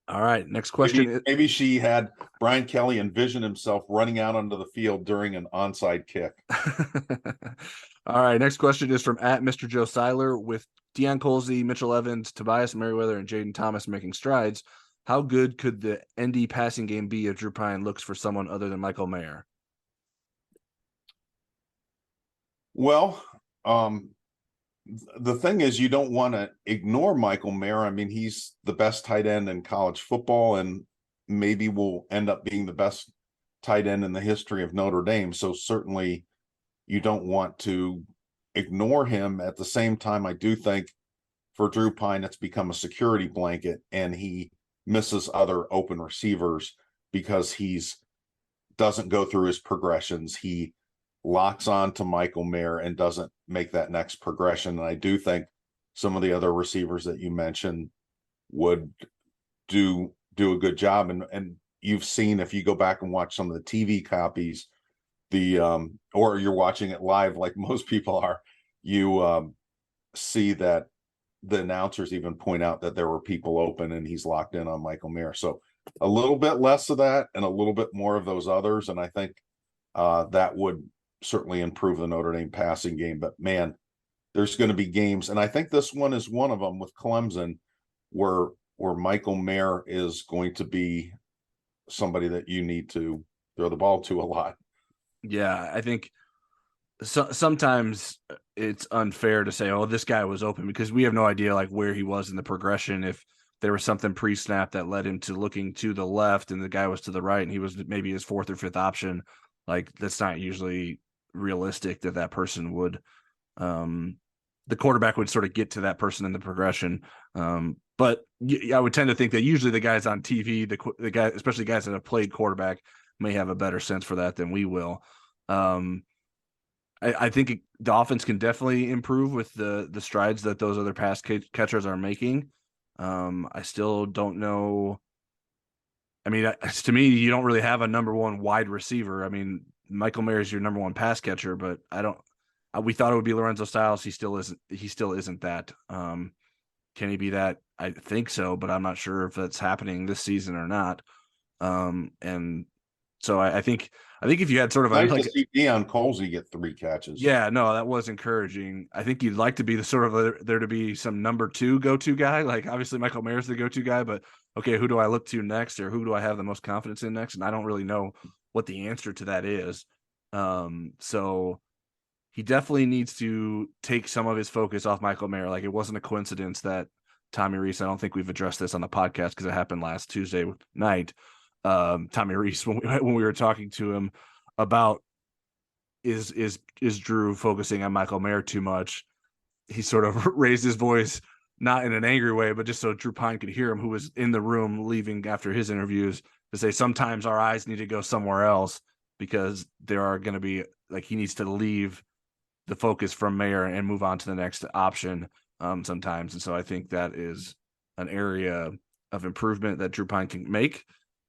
all right, next question. Maybe she had Brian Kelly envision himself running out onto the field during an onside kick. All right, next question is from @Mr. Joe Seiler. With Deion Colsey, Mitchell Evans, Tobias Merriweather, and Jaden Thomas making strides, how good could the ND passing game be if Drew Pine looks for someone other than Michael Mayer? Well, the thing is, you don't want to ignore Michael Mayer. I mean, he's the best tight end in college football and maybe will end up being the best tight end in the history of Notre Dame. So certainly you don't want to ignore him. At the same time, I do think for Drew Pine, it's become a security blanket and he misses other open receivers because doesn't go through his progressions. He locks on to Michael Mayer and doesn't make that next progression. And I do think some of the other receivers that you mentioned would do a good job. And you've seen, if you go back and watch some of the TV copies, or you're watching it live like most people are, you see that the announcers even point out that there were people open and he's locked in on Michael Mayer. So a little bit less of that and a little bit more of those others. And I think that would certainly improve the Notre Dame passing game. But man, there's going to be games, and I think this one is one of them with Clemson, where Michael Mayer is going to be somebody that you need to throw the ball to a lot. Yeah, I think sometimes it's unfair to say, oh, this guy was open, because we have no idea like where he was in the progression, if there was something pre-snap that led him to looking to the left and the guy was to the right and he was maybe his fourth or fifth option. Like that's not usually realistic that person would, the quarterback would sort of get to that person in the progression. But I would tend to think that usually the guys on TV, the guy, especially guys that have played quarterback, may have a better sense for that than we will. I think the offense can definitely improve with the strides that those other pass catchers are making. I still don't know. I mean, to me, you don't really have a number one wide receiver. I mean, Michael Mayer is your number one pass catcher, but we thought it would be Lorenzo Styles. He still isn't that. Can he be that? I think so, but I'm not sure if that's happening this season or not. And so I think if you had sort of nice to see Deion Colsey get 3 catches. Yeah, no, that was encouraging. I think you'd like to be the sort of there to be some number 2 go-to guy. Like obviously Michael Mayer's the go-to guy, but okay, who do I look to next, or who do I have the most confidence in next? And I don't really know what the answer to that is. So he definitely needs to take some of his focus off Michael Mayer. Like it wasn't a coincidence that Tommy Rees, I don't think we've addressed this on the podcast because it happened last Tuesday night. Tommy Rees, when we were talking to him about is Drew focusing on Michael Mayer too much, he sort of raised his voice, not in an angry way, but just so Drew Pine could hear him, who was in the room leaving after his interviews, to say sometimes our eyes need to go somewhere else because there are going to be, like, he needs to leave the focus from Mayer and move on to the next option sometimes. And so I think that is an area of improvement that Drew Pine can make.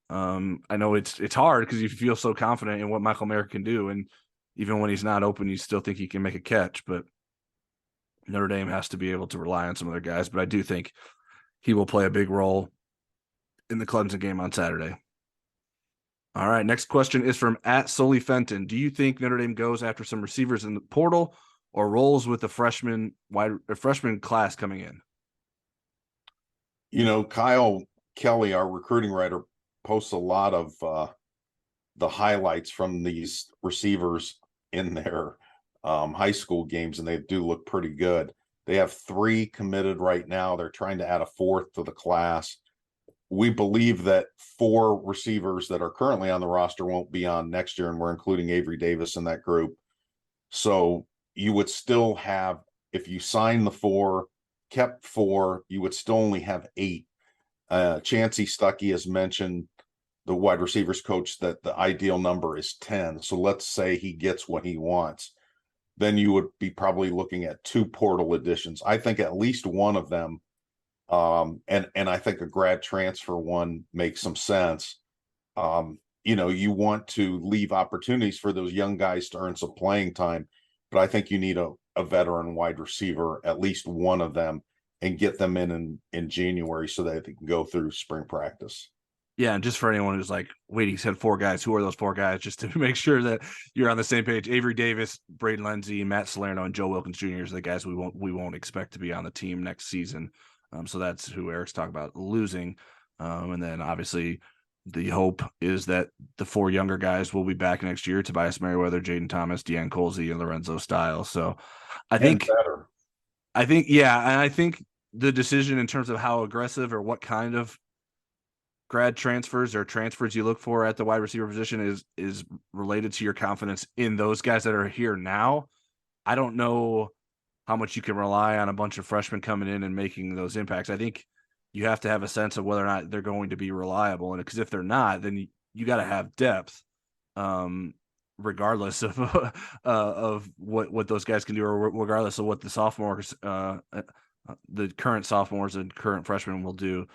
I know it's hard because you feel so confident in what Michael Mayer can do, and even when he's not open, you still think he can make a catch. But Notre Dame has to be able to rely on some other guys. But I do think he will play a big role in the Clemson game on Saturday. All right, next question is from @Sully Fenton. Do you think Notre Dame goes after some receivers in the portal or rolls with the freshman class coming in? You know, Kyle Kelly, our recruiting writer, posts a lot of the highlights from these receivers in their high school games, and they do look pretty good. They have 3 committed right now. They're trying to add a 4th to the class. We believe that 4 receivers that are currently on the roster won't be on next year, and we're including Avery Davis in that group. So you would still have, if you sign the 4, kept 4, you would still only have 8. Chancey Stuckey has mentioned, the wide receivers coach, that the ideal number is 10. So let's say he gets what he wants. Then you would be probably looking at 2 portal additions. I think at least one of them, and I think a grad transfer one makes some sense. You know, you want to leave opportunities for those young guys to earn some playing time, but I think you need a veteran wide receiver, at least one of them, and get them in January so that they can go through spring practice. Yeah, and just for anyone who's like, wait, he said 4 guys. Who are those 4 guys? Just to make sure that you're on the same page. Avery Davis, Braden Lindsey, Matt Salerno, and Joe Wilkins Jr. are the guys we won't expect to be on the team next season. So that's who Eric's talking about losing. And then obviously the hope is that the 4 younger guys will be back next year: Tobias Merriweather, Jaden Thomas, Deion Colsey, and Lorenzo Styles. So I think the decision in terms of how aggressive or what kind of grad transfers or transfers you look for at the wide receiver position is related to your confidence in those guys that are here now. I don't know how much you can rely on a bunch of freshmen coming in and making those impacts. I think you have to have a sense of whether or not they're going to be reliable. And because if they're not, then you got to have depth, regardless of what those guys can do, or regardless of what the sophomores, the current sophomores and current freshmen will do.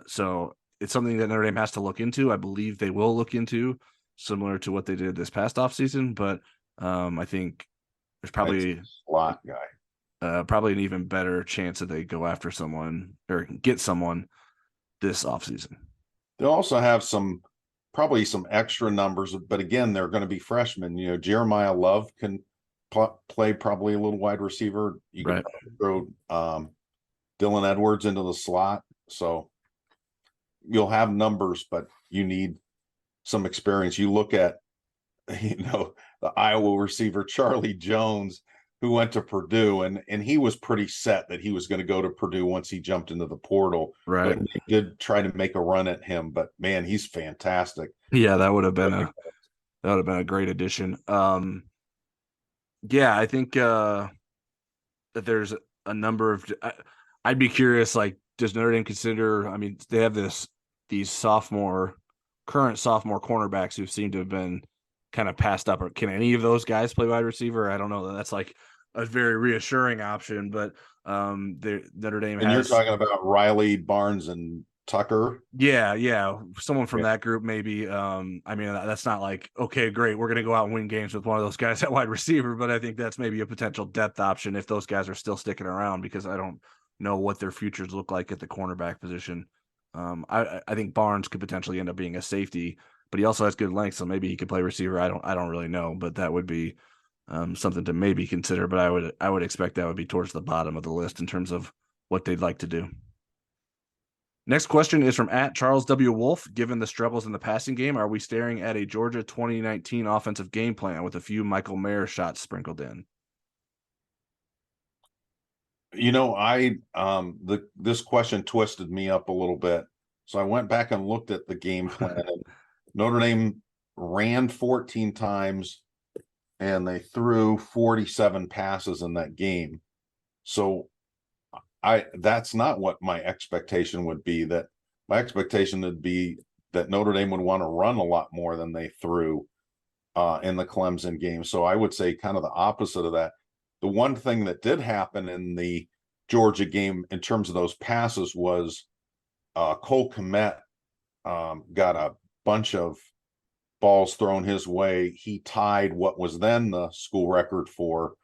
So it's something that Notre Dame has to look into. I believe they will look into, similar to what they did this past offseason. But I think there's probably a slot guy, probably an even better chance that they go after someone or get someone this offseason. They'll also have probably some extra numbers, but again, they're going to be freshmen. You know, Jeremiah Love can play probably a little wide receiver. You can throw Dylan Edwards into the slot. So you'll have numbers, but you need some experience. You look at, the Iowa receiver, Charlie Jones, who went to Purdue, and he was pretty set that he was going to go to Purdue once he jumped into the portal. Right. But they did try to make a run at him, but man, he's fantastic. Yeah, that would have been a great addition. Yeah, I think that there's a number of. I'd be curious. Like, does Notre Dame consider? I mean, they have these current sophomore cornerbacks who seem to have been kind of passed up. Or can any of those guys play wide receiver? I don't know. That's like a very reassuring option, but Notre Dame And has. you're talking about Riley, Barnes, and Tucker. Yeah, someone from that group maybe. I mean, that's not like, okay, great, we're going to go out and win games with one of those guys at wide receiver, but I think that's maybe a potential depth option if those guys are still sticking around, because I don't know what their futures look like at the cornerback position. I think Barnes could potentially end up being a safety, but he also has good length, so maybe he could play receiver. I don't really know, but that would be something to maybe consider. But I would expect that would be towards the bottom of the list in terms of what they'd like to do. Next question is from @Charles W. Wolf. Given the struggles in the passing game, are we staring at a Georgia 2019 offensive game plan with a few Michael Mayer shots sprinkled in? You know, this question twisted me up a little bit. So I went back and looked at the game plan. And Notre Dame ran 14 times and they threw 47 passes in that game. So that's not what my expectation would be. That my expectation would be that Notre Dame would want to run a lot more than they threw in the Clemson game. So I would say kind of the opposite of that. The one thing that did happen in the Georgia game in terms of those passes was Cole Kmet got a bunch of balls thrown his way. He tied what was then the school record for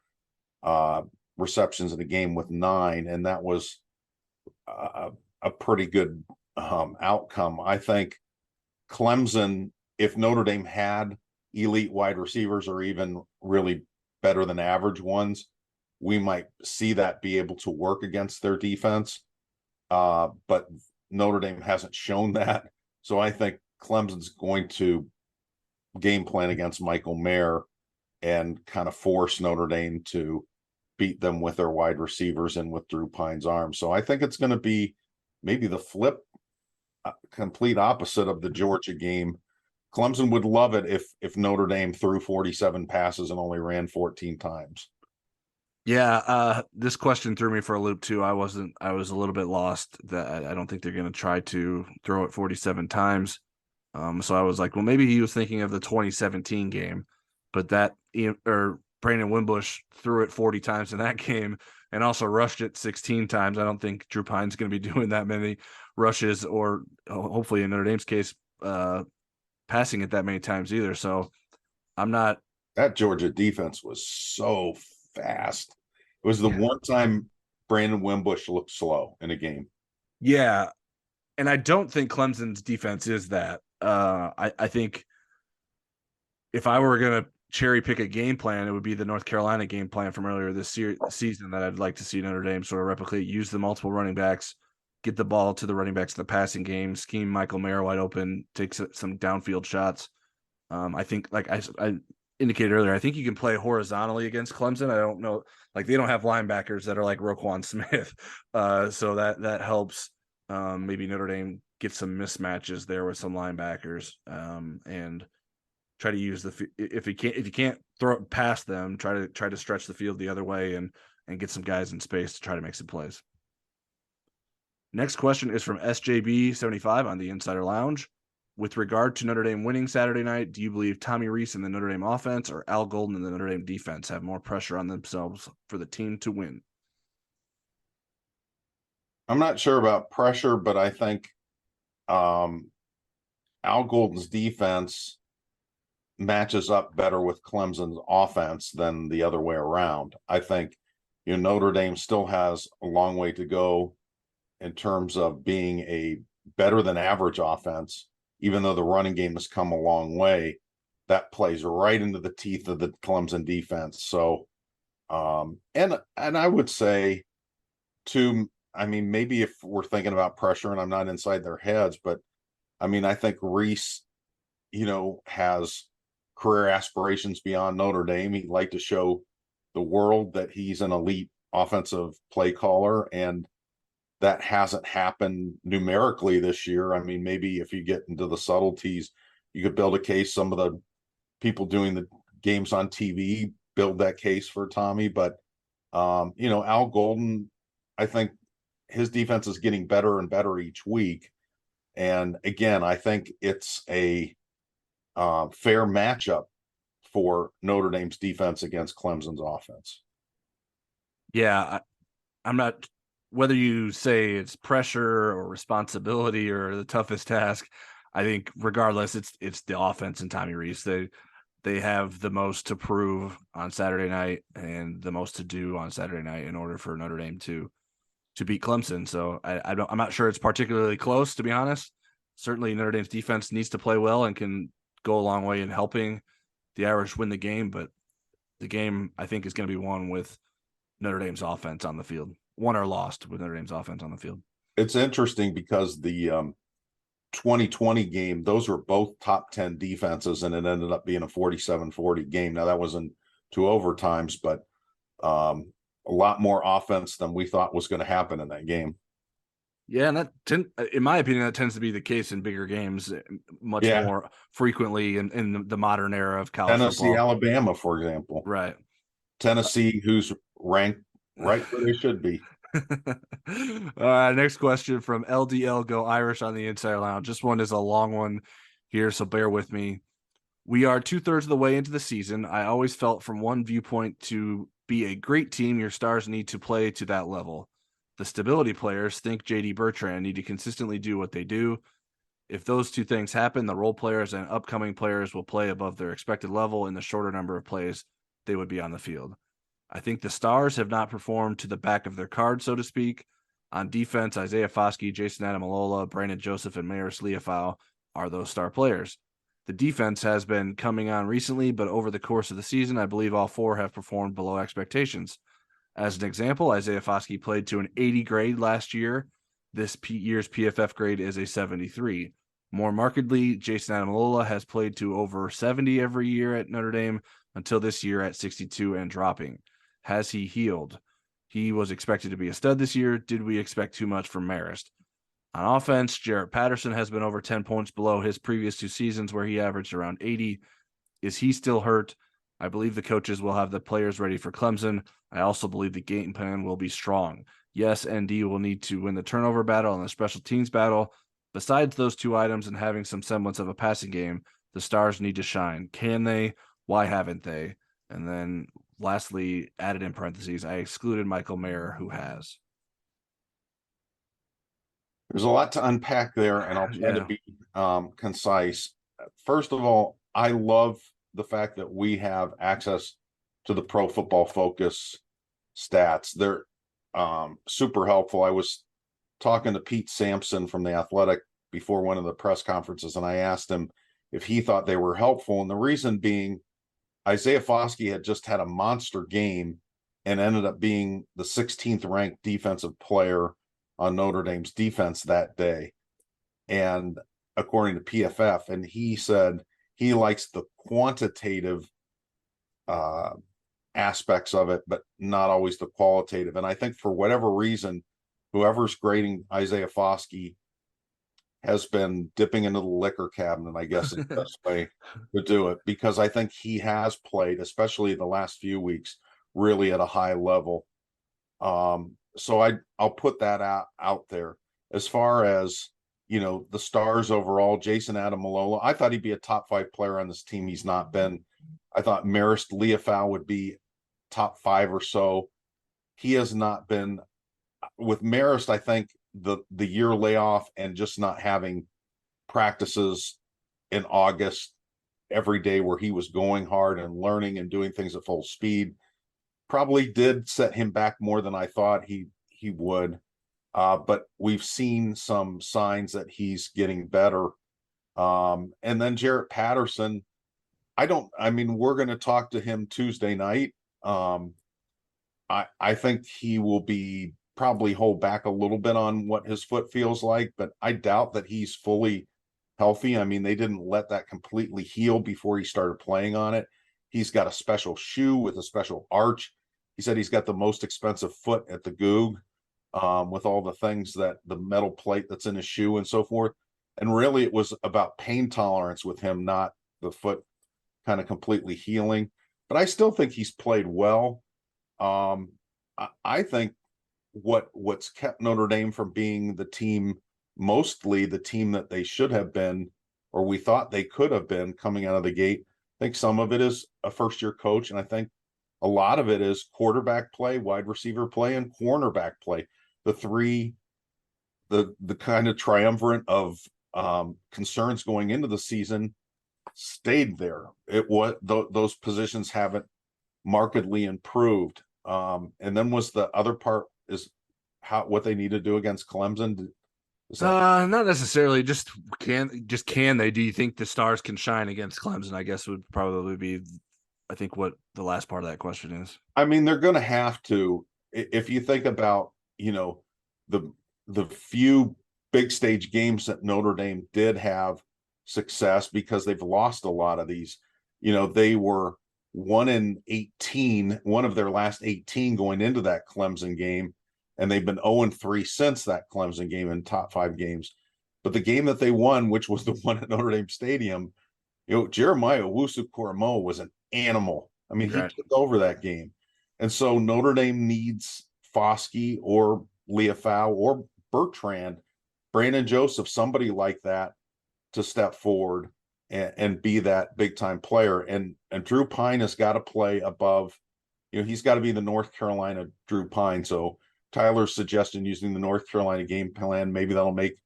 receptions in the game with 9, and that was a pretty good outcome. I think Clemson, if Notre Dame had elite wide receivers or even really better than average ones, we might see that be able to work against their defense. But Notre Dame hasn't shown that. So I think Clemson's going to game plan against Michael Mayer and kind of force Notre Dame to beat them with their wide receivers and with Drew Pine's arm. So I think it's going to be maybe the flip, complete opposite of the Georgia game. Clemson would love it if Notre Dame threw 47 passes and only ran 14 times. Yeah, this question threw me for a loop too. I was a little bit lost. That I don't think they're going to try to throw it 47 times. So I was like, well, maybe he was thinking of the 2017 game, but Brandon Wimbush threw it 40 times in that game and also rushed it 16 times. I don't think Drew Pine's going to be doing that many rushes, or hopefully in Notre Dame's case, passing it that many times either. So I'm not. That Georgia defense was so fast. It was the one time Brandon Wimbush looked slow in a game. Yeah. And I don't think Clemson's defense is that. I think if I were going to cherry pick a game plan, it would be the North Carolina game plan from earlier this season that I'd like to see Notre Dame sort of replicate, use the multiple running backs, get the ball to the running backs in the passing game, scheme Michael Mayer wide open, take some downfield shots. I think, like I indicated earlier, I think you can play horizontally against Clemson. I don't know, like they don't have linebackers that are like Roquan Smith. So that helps. Maybe Notre Dame get some mismatches there with some linebackers, and try to use if you can't throw it past them, try to stretch the field the other way and get some guys in space to try to make some plays. Next question is from SJB75 on the Insider Lounge. With regard to Notre Dame winning Saturday night, do you believe Tommy Rees and the Notre Dame offense or Al Golden and the Notre Dame defense have more pressure on themselves for the team to win? I'm not sure about pressure, but I think Al Golden's defense matches up better with Clemson's offense than the other way around. I think Notre Dame still has a long way to go in terms of being a better than average offense, even though the running game has come a long way. That plays right into the teeth of the Clemson defense. So, and I would say too, I mean, maybe if we're thinking about pressure and I'm not inside their heads, but I mean, I think Rees, has career aspirations beyond Notre Dame. He'd like to show the world that he's an elite offensive play caller, and that hasn't happened numerically this year. I mean, maybe if you get into the subtleties, you could build a case. Some of the people doing the games on TV build that case for Tommy, but Al Golden, I think his defense is getting better and better each week. And again, I think it's a fair matchup for Notre Dame's defense against Clemson's offense. Yeah, I'm not, whether you say it's pressure or responsibility or the toughest task, I think regardless, it's the offense and Tommy Rees. They have the most to prove on Saturday night and the most to do on Saturday night in order for Notre Dame to beat Clemson. So I'm not sure it's particularly close, to be honest. Certainly Notre Dame's defense needs to play well and can go a long way in helping the Irish win the game, but the game, I think, is going to be won with Notre Dame's offense on the field. Won or lost with Notre Dame's offense on the field. It's interesting because the 2020 game, those were both top 10 defenses, and it ended up being a 47-40 game. Now, that wasn't 2 overtimes, but a lot more offense than we thought was going to happen in that game. Yeah, and in my opinion, that tends to be the case in bigger games much more frequently in the modern era of college Tennessee, football. Alabama, for example. Right. Tennessee, who's ranked right where they should be. Next question from LDL Go Irish on the Insider Lounge. This one is a long one here, so bear with me. We are 2/3 of the way into the season. I always felt from one viewpoint to be a great team, your stars need to play to that level. The stability players, think J.D. Bertrand, need to consistently do what they do. If those two things happen, the role players and upcoming players will play above their expected level in the shorter number of plays they would be on the field. I think the stars have not performed to the back of their card, so to speak. On defense, Isaiah Foskey, Jason Adamalola, Brandon Joseph, and Maris Leafau are those star players. The defense has been coming on recently, but over the course of the season, I believe all 4 have performed below expectations. As an example, Isaiah Foskey played to an 80 grade last year. This year's PFF grade is a 73. More markedly, Jason Adamalola has played to over 70 every year at Notre Dame until this year at 62 and dropping. Has he healed? He was expected to be a stud this year. Did we expect too much from Marist? On offense, Jarrett Patterson has been over 10 points below his previous 2 seasons where he averaged around 80. Is he still hurt? I believe the coaches will have the players ready for Clemson. I also believe the game plan will be strong. Yes, ND will need to win the turnover battle and the special teams battle. Besides those 2 items and having some semblance of a passing game, the stars need to shine. Can they? Why haven't they? And then lastly, added in parentheses, I excluded Michael Mayer, who has. There's a lot to unpack there, and I'll try to be concise. First of all, I love the fact that we have access to the Pro Football Focus stats. They're super helpful. I was talking to Pete Sampson from The Athletic before one of the press conferences, and I asked him if he thought they were helpful. And the reason being, Isaiah Foskey had just had a monster game and ended up being the 16th ranked defensive player on Notre Dame's defense that day. And according to PFF, and he said he likes the quantitative aspects of it, but not always the qualitative. And I think for whatever reason, whoever's grading Isaiah Foskey has been dipping into the liquor cabinet, I guess is the best way to do it, because I think he has played, especially the last few weeks, really at a high level. So I'll put that out there. As far as, the stars overall, Jason Adamalola, I thought he'd be a top 5 player on this team. He's not been. I thought Marist Leafau would be top 5 or so. He has not been. With Marist, I think the year layoff and just not having practices in August every day where he was going hard and learning and doing things at full speed probably did set him back more than I thought he would. But we've seen some signs that he's getting better. And then Jarrett Patterson, we're going to talk to him Tuesday night. I think he will be probably hold back a little bit on what his foot feels like, but I doubt that he's fully healthy. They didn't let that completely heal before he started playing on it. He's got a special shoe with a special arch. he said he's got the most expensive foot at the Goog, with all the things that the metal plate that's in his shoe and so forth. And really it was about pain tolerance with him, not the foot kind of completely healing. But I still think he's played well. I think what's kept Notre Dame from being the team, mostly the team that they should have been, or we thought they could have been coming out of the gate. I think some of it is a first-year coach, and I think a lot of it is quarterback play, wide receiver play, and cornerback play. The three, the kind of triumvirate of concerns going into the season stayed there. It was those positions haven't markedly improved. And then was the other part is what they need to do against Clemson. Not necessarily. Just can they? Do you think the Stars can shine against Clemson? I guess would probably be, I think, what the last part of that question is. I mean, they're going to have to. If you think about, the few big stage games that Notre Dame did have success, because they've lost a lot of these. They were 1-18, one of their last 18 going into that Clemson game. And they've been 0-3 since that Clemson game in top 5 games. But the game that they won, which was the one at Notre Dame Stadium, Jeremiah Owusu-Koramoah was an animal. I mean, right. He took over that game. And so Notre Dame needs Foskey or Leafau or Bertrand, Brandon Joseph, somebody like that to step forward and be that big-time player. And Drew Pine has got to play above, he's got to be the North Carolina Drew Pine. So Tyler's suggesting using the North Carolina game plan. Maybe that'll make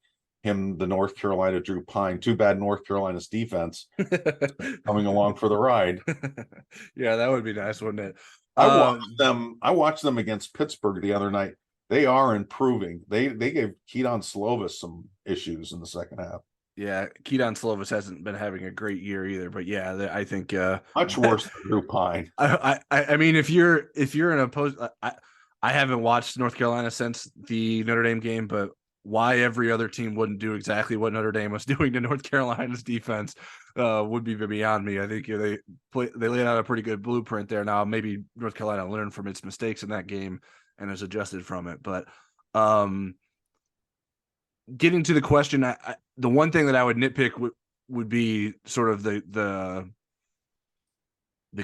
him the North Carolina Drew Pine. Too bad North Carolina's defense coming along for the ride. Yeah, that would be nice, wouldn't it? I watched them against Pittsburgh the other night. They are improving. They gave Keaton Slovis some issues in the second half. Yeah, Keaton Slovis hasn't been having a great year either, but yeah, I think much worse than Drew Pine. I mean, if you're an opposed, I haven't watched North Carolina since the Notre Dame game, but why every other team wouldn't do exactly what Notre Dame was doing to North Carolina's defense would be beyond me. I think they laid out a pretty good blueprint there. Now maybe North Carolina learned from its mistakes in that game and has adjusted from it. But getting to the question, the one thing that I would nitpick would be sort of the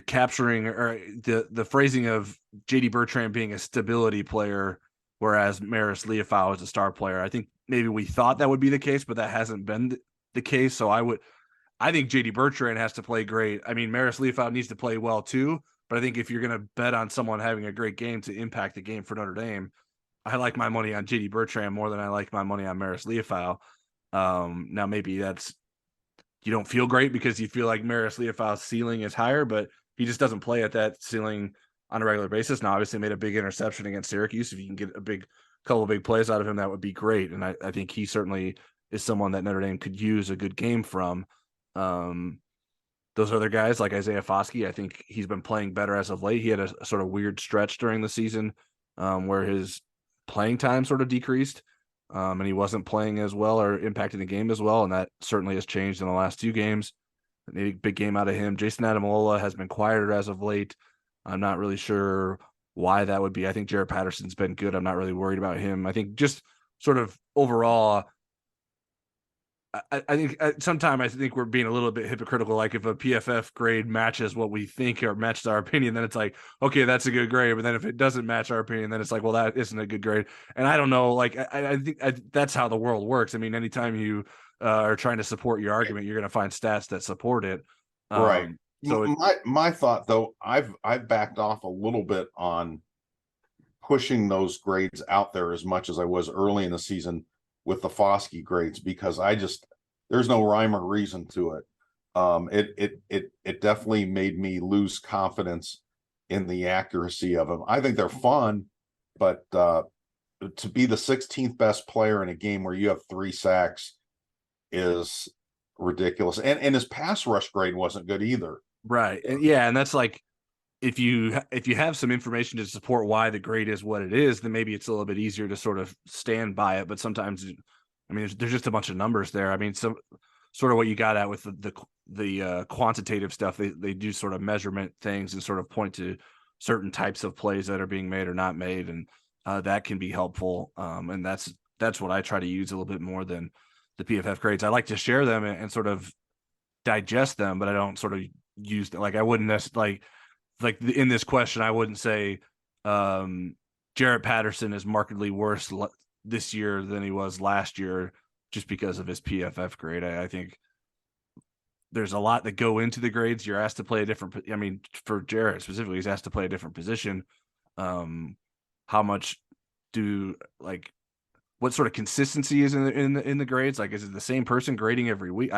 capturing or the phrasing of JD Bertrand being a stability player, whereas Marist Liufau is a star player. I think maybe we thought that would be the case, but that hasn't been the case. So I think JD Bertrand has to play great. I mean, Marist Liufau needs to play well too, but I think if you're going to bet on someone having a great game to impact the game for Notre Dame, I like my money on JD Bertrand more than I like my money on Marist Liufau. Now maybe that's, you don't feel great because you feel like Marist Liufau's ceiling is higher, but he just doesn't play at that ceiling on a regular basis. Now, obviously made a big interception against Syracuse. If you can get a couple of big plays out of him, that would be great. And I think he certainly is someone that Notre Dame could use a good game from. Those other guys like Isaiah Foskey, I think he's been playing better as of late. He had a sort of weird stretch during the season where his playing time sort of decreased and he wasn't playing as well or impacting the game as well. And that certainly has changed in the last 2 games. A big game out of him. Jason Adamola has been quieter as of late. I'm not really sure why that would be. I think Jared Patterson's been good. I'm not really worried about him. I think just sort of overall, I think sometimes I think we're being a little bit hypocritical. Like if a PFF grade matches what we think or matches our opinion, then it's like, okay, that's a good grade. But then if it doesn't match our opinion, then it's like, well, that isn't a good grade. And I don't know, like I think that's how the world works. I mean, anytime you are trying to support your argument, you're going to find stats that support it. Right. So my thought though, I've backed off a little bit on pushing those grades out there as much as I was early in the season with the Foskey grades, because there's no rhyme or reason to it. It definitely made me lose confidence in the accuracy of them. I think they're fun, but to be the 16th best player in a game where you have 3 sacks is ridiculous. And his pass rush grade wasn't good either. Right. And yeah, and that's like, if you have some information to support why the grade is what it is, then maybe it's a little bit easier to sort of stand by it. But sometimes, I mean, there's just a bunch of numbers there. I mean, so sort of what you got at with the quantitative stuff, they do sort of measurement things and sort of point to certain types of plays that are being made or not made, and that can be helpful. And that's what I try to use a little bit more than the PFF grades. I like to share them and sort of digest them, but I don't sort of use them. Like I wouldn't necessarily like in this question, I wouldn't say Jarrett Patterson is markedly worse this year than he was last year just because of his PFF grade. I think there's a lot that go into the grades. You're asked to play a different, I mean, for Jarrett specifically, he's asked to play a different position. How much what sort of consistency is in the grades? Like, is it the same person grading every week?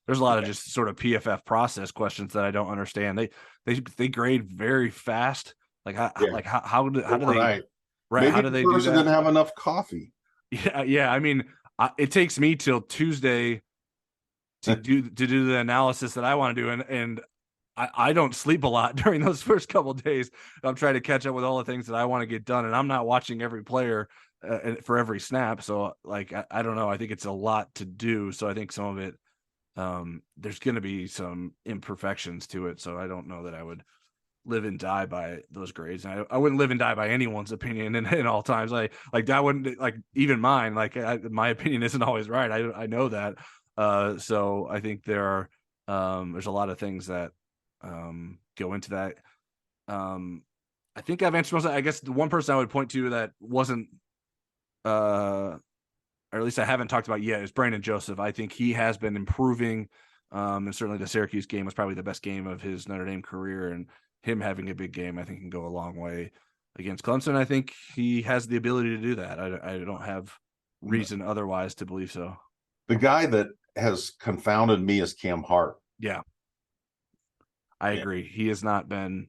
There's a lot of just sort of PFF process questions that I don't understand. They grade very fast. Like how do they Right. right? Maybe How do they the do person that? didn't have enough coffee. Yeah. I mean, it takes me till Tuesday to do the analysis that I want to do, and I don't sleep a lot during those first couple of days. I'm trying to catch up with all the things that I want to get done, and I'm not watching every player for every snap. So like I don't know. I think it's a lot to do. So I think some of it there's going to be some imperfections to it. So I don't know that I would live and die by those grades. And I wouldn't live and die by anyone's opinion in all times. I wouldn't like even mine. Like my opinion isn't always right. I know that. So I think there's a lot of things that go into that. I think I've answered most of that. I guess the one person I would point to that wasn't or at least I haven't talked about yet is Brandon Joseph. I think he has been improving. And certainly the Syracuse game was probably the best game of his Notre Dame career, and him having a big game, I think, can go a long way against Clemson. I think he has the ability to do that. I don't have reason otherwise to believe so. The guy that has confounded me is Cam Hart. Yeah. I agree. He has not been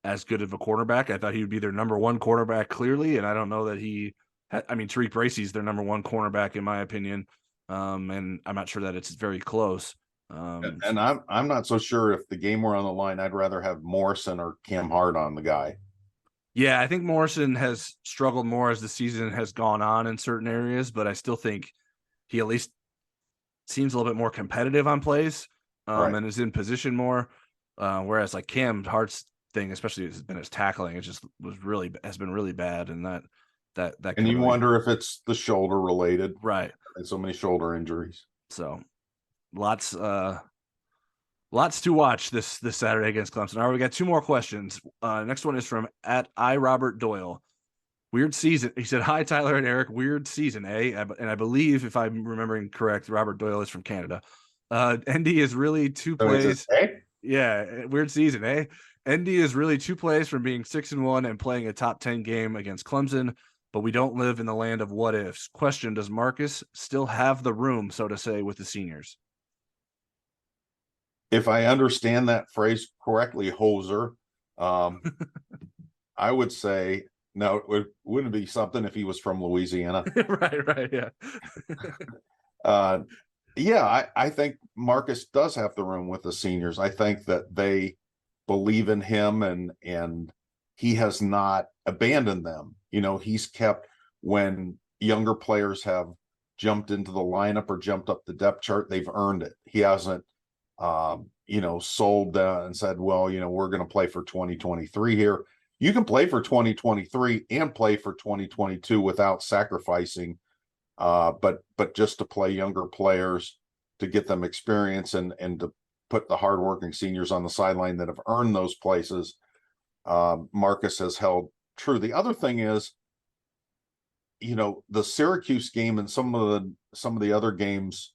as good of a quarterback. I thought he would be their number one quarterback clearly, and I don't know that Tariq Bracy's their number one cornerback in my opinion, and I'm not sure that it's very close. And I'm not so sure if the game were on the line, I'd rather have Morrison or Cam Hart on the guy. Yeah, I think Morrison has struggled more as the season has gone on in certain areas, but I still think he at least seems a little bit more competitive on plays, Right. and is in position more. Whereas like Cam Hart's thing, especially has been his tackling, has been really bad, and that And you wonder if it's the shoulder related, right? And so many shoulder injuries. So lots to watch this Saturday against Clemson. All right, we got two more questions. Next one is from @iRobertDoyle. Weird season. He said, "Hi, Tyler and Eric. Weird season, eh?" And I believe, if I'm remembering correct, Robert Doyle is from Canada. ND is really two plays. Yeah, weird season, eh? ND is really two plays from being 6-1 and playing a top 10 game against Clemson, but we don't live in the land of what ifs. Question: does Marcus still have the room, so to say, with the seniors? If I understand that phrase correctly, hoser, I would say no. It wouldn't be something if he was from Louisiana. right, yeah. Yeah, I think Marcus does have the room with the seniors. I think that they believe in him, and he has not abandoned them. You know, he's kept, when younger players have jumped into the lineup or jumped up the depth chart, they've earned it. He hasn't sold and said, well, we're going to play for 2023 here. You can play for 2023 and play for 2022 without sacrificing, but just to play younger players, to get them experience, and to put the hardworking seniors on the sideline that have earned those places. Marcus has held true. The other thing is, the Syracuse game and some of the other games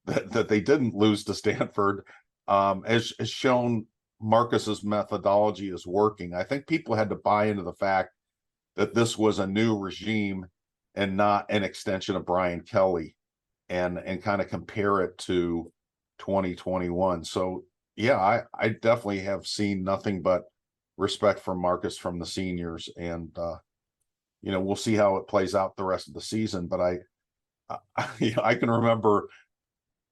that they didn't lose to Stanford has shown Marcus's methodology is working. I think people had to buy into the fact that this was a new regime and not an extension of Brian Kelly, and kind of compare it to 2021. So yeah, I definitely have seen nothing but respect for Marcus from the seniors, and we'll see how it plays out the rest of the season. But I can remember,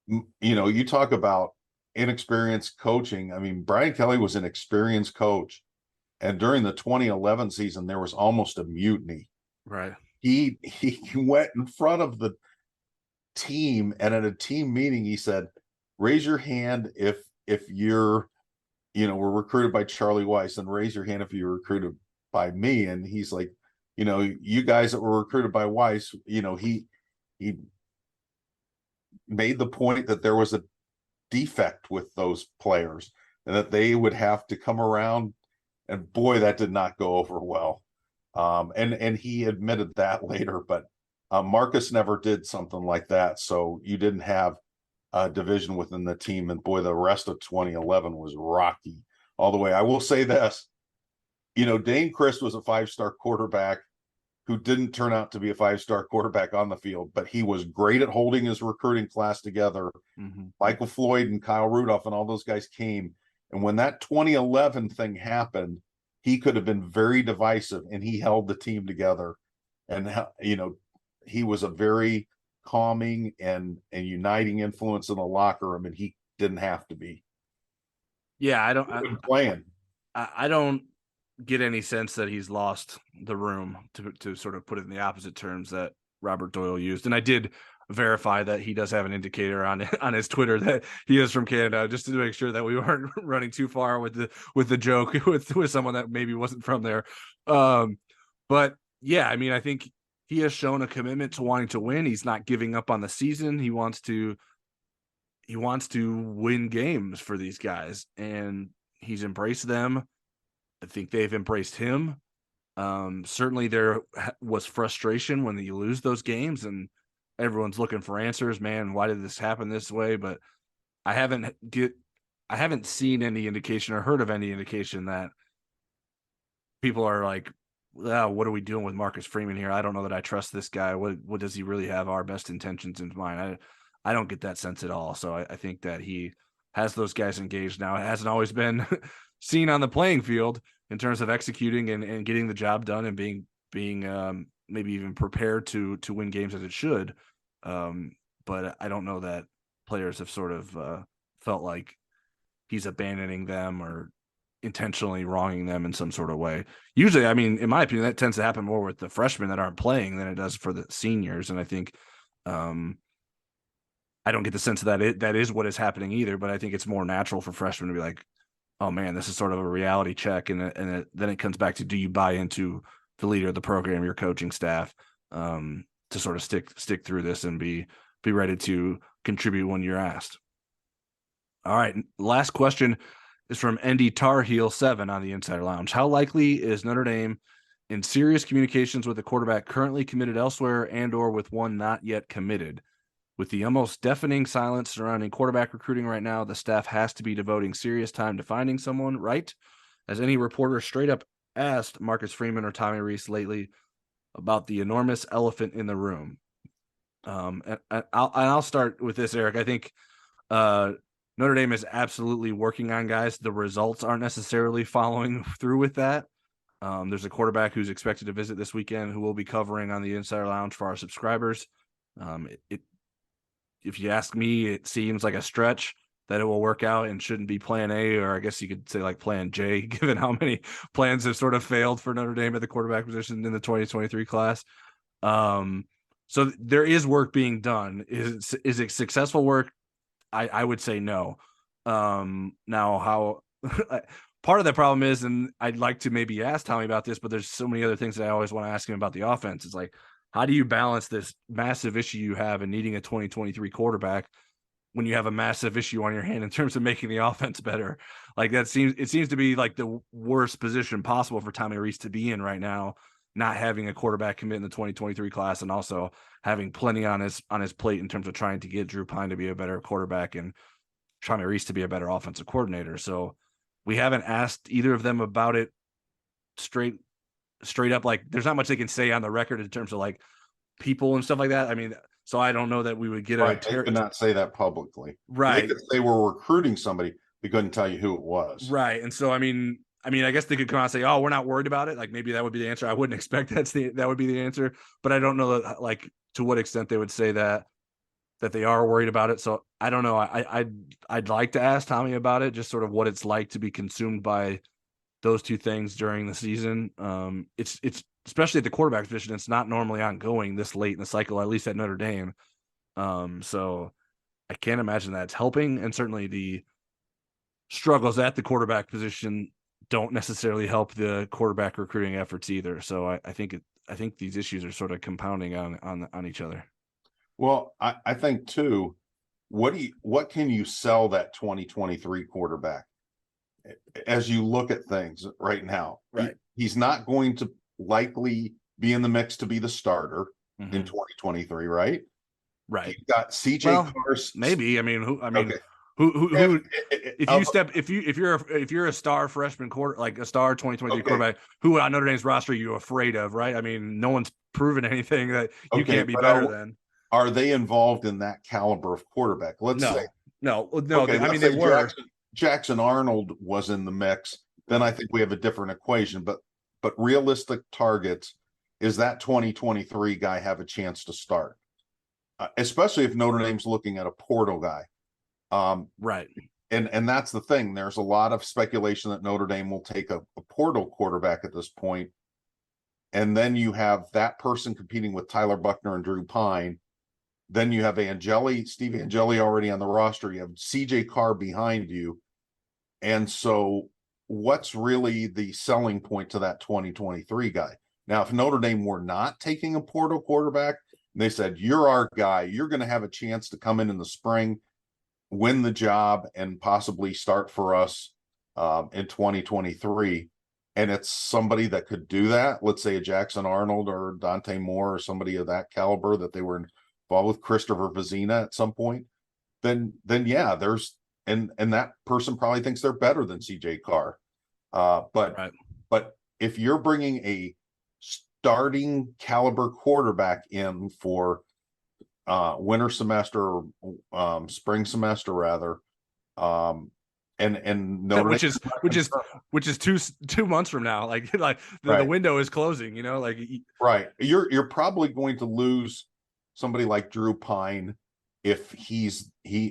you talk about inexperienced coaching. I mean, Brian Kelly was an experienced coach, and during the 2011 season, there was almost a mutiny. Right. He went in front of the team, and at a team meeting, he said, "Raise your hand if you're were recruited by Charlie Weiss, and raise your hand if you were recruited by me. And he's like, you guys that were recruited by Weiss, he made the point that there was a defect with those players and that they would have to come around, and boy, that did not go over well. And he admitted that later, but Marcus never did something like that. So you didn't have a division within the team, and boy, the rest of 2011 was rocky all the way. I will say this, Dane Christ was a 5-star quarterback who didn't turn out to be a 5-star quarterback on the field, but he was great at holding his recruiting class together. Mm-hmm. Michael Floyd and Kyle Rudolph and all those guys came. And when that 2011 thing happened, he could have been very divisive, and he held the team together. And, he was a very calming and uniting influence in the locker room, and he didn't have to be. Yeah, I don't get any sense that he's lost the room, to sort of put it in the opposite terms that Robert Doyle used. And I did verify that he does have an indicator on his Twitter that he is from Canada, just to make sure that we weren't running too far with the joke with someone that maybe wasn't from there. But yeah, I mean, I think he has shown a commitment to wanting to win. He's not giving up on the season. He wants to win games for these guys, and he's embraced them. I think they've embraced him. Certainly there was frustration when you lose those games and everyone's looking for answers. Man, why did this happen this way? But I haven't seen any indication or heard of any indication that people are like, well, what are we doing with Marcus Freeman here? I don't know that I trust this guy. What does he really have our best intentions in mind? I don't get that sense at all. So I think that he has those guys engaged now. It hasn't always been seen on the playing field in terms of executing and getting the job done and being maybe even prepared to win games as it should. But I don't know that players have sort of felt like he's abandoning them or intentionally wronging them in some sort of way. Usually, I mean, in my opinion, that tends to happen more with the freshmen that aren't playing than it does for the seniors. And I think I don't get the sense that that is what is happening either, but I think it's more natural for freshmen to be like, oh man, this is sort of a reality check. And then it comes back to, do you buy into the leader of the program, your coaching staff, to sort of stick through this and be ready to contribute when you're asked. All right. Last question is from ND Tar Heel 7 on the Insider Lounge. How likely is Notre Dame in serious communications with a quarterback currently committed elsewhere and or with one not yet committed? With the almost deafening silence surrounding quarterback recruiting right now, the staff has to be devoting serious time to finding someone, right? As any reporter straight up asked Marcus Freeman or Tommy Rees lately about the enormous elephant in the room. And I'll start with this, Eric. I think Notre Dame is absolutely working on guys. The results aren't necessarily following through with that. There's a quarterback who's expected to visit this weekend who we'll be covering on the Insider Lounge for our subscribers. If you ask me, it seems like a stretch that it will work out and shouldn't be plan A, or I guess you could say like plan J, given how many plans have sort of failed for Notre Dame at the quarterback position in the 2023 class. So there is work being done. Is it successful work? I would say no. Now, how part of the problem is, and I'd like to maybe ask Tommy about this, but there's so many other things that I always want to ask him about the offense. It's like, how do you balance this massive issue you have in needing a 2023 quarterback when you have a massive issue on your hand in terms of making the offense better? Like it seems to be like the worst position possible for Tommy Rees to be in right now, not having a quarterback commit in the 2023 class and also having plenty on his plate in terms of trying to get Drew Pine to be a better quarterback and Tommy Rees to be a better offensive coordinator. So we haven't asked either of them about it straight up. Like there's not much they can say on the record in terms of like people and stuff like that. I mean, so I don't know that we would get they could not say that publicly. Right. They could say we're recruiting somebody. They couldn't tell you who it was. Right. And so, I mean, I guess they could come out and say, oh, we're not worried about it. Like maybe that would be the answer. I wouldn't expect that would be the answer, but I don't know that, like to what extent they would say that they are worried about it. So I don't know. I'd like to ask Tommy about it, just sort of what it's like to be consumed by those two things during the season. It's especially at the quarterback position. It's not normally ongoing this late in the cycle, at least at Notre Dame. So I can't imagine that it's helping. And certainly struggles at the quarterback position don't necessarily help the quarterback recruiting efforts either. So I think these issues are sort of compounding on each other. Well, I think too, what can you sell that 2023 quarterback as you look at things right now? Right. He's not going to likely be in the mix to be the starter in Mhm. 2023, right? Right. You've got CJ Well, Carson. maybe. I mean, Okay. who If if you're a star freshman quarter, like a star 2023 okay, quarterback, who on Notre Dame's roster are you afraid of, right? I mean, no one's proven anything that you okay, can't be but better than. are they involved in that caliber of quarterback? Let's say, No. okay, I let's mean, they say were. Jackson Arnold was in the mix, then I think we have a different equation. But realistic targets, is that 2023 guy have a chance to start? Especially if Notre Dame's looking at a portal guy. Right. And that's the thing. There's a lot of speculation that Notre Dame will take a portal quarterback at this point. And then you have that person competing with Tyler Buckner and Drew Pine. Then you have Steve Angeli already on the roster. You have CJ Carr behind you. And so what's really the selling point to that 2023 guy? Now, if Notre Dame were not taking a portal quarterback, they said, you're our guy, you're going to have a chance to come in the spring, win the job, and possibly start for us in 2023. And it's somebody that could do that. Let's say a Jackson Arnold or Dante Moore or somebody of that caliber that they were involved with, Christopher Vizina at some point. Then yeah, there's and that person probably thinks they're better than CJ Carr. But if you're bringing a starting caliber quarterback in for winter semester or spring semester rather, and Notre Dame, which is 2 months from now. Like the window is closing. Right. You're probably going to lose somebody like Drew Pine if he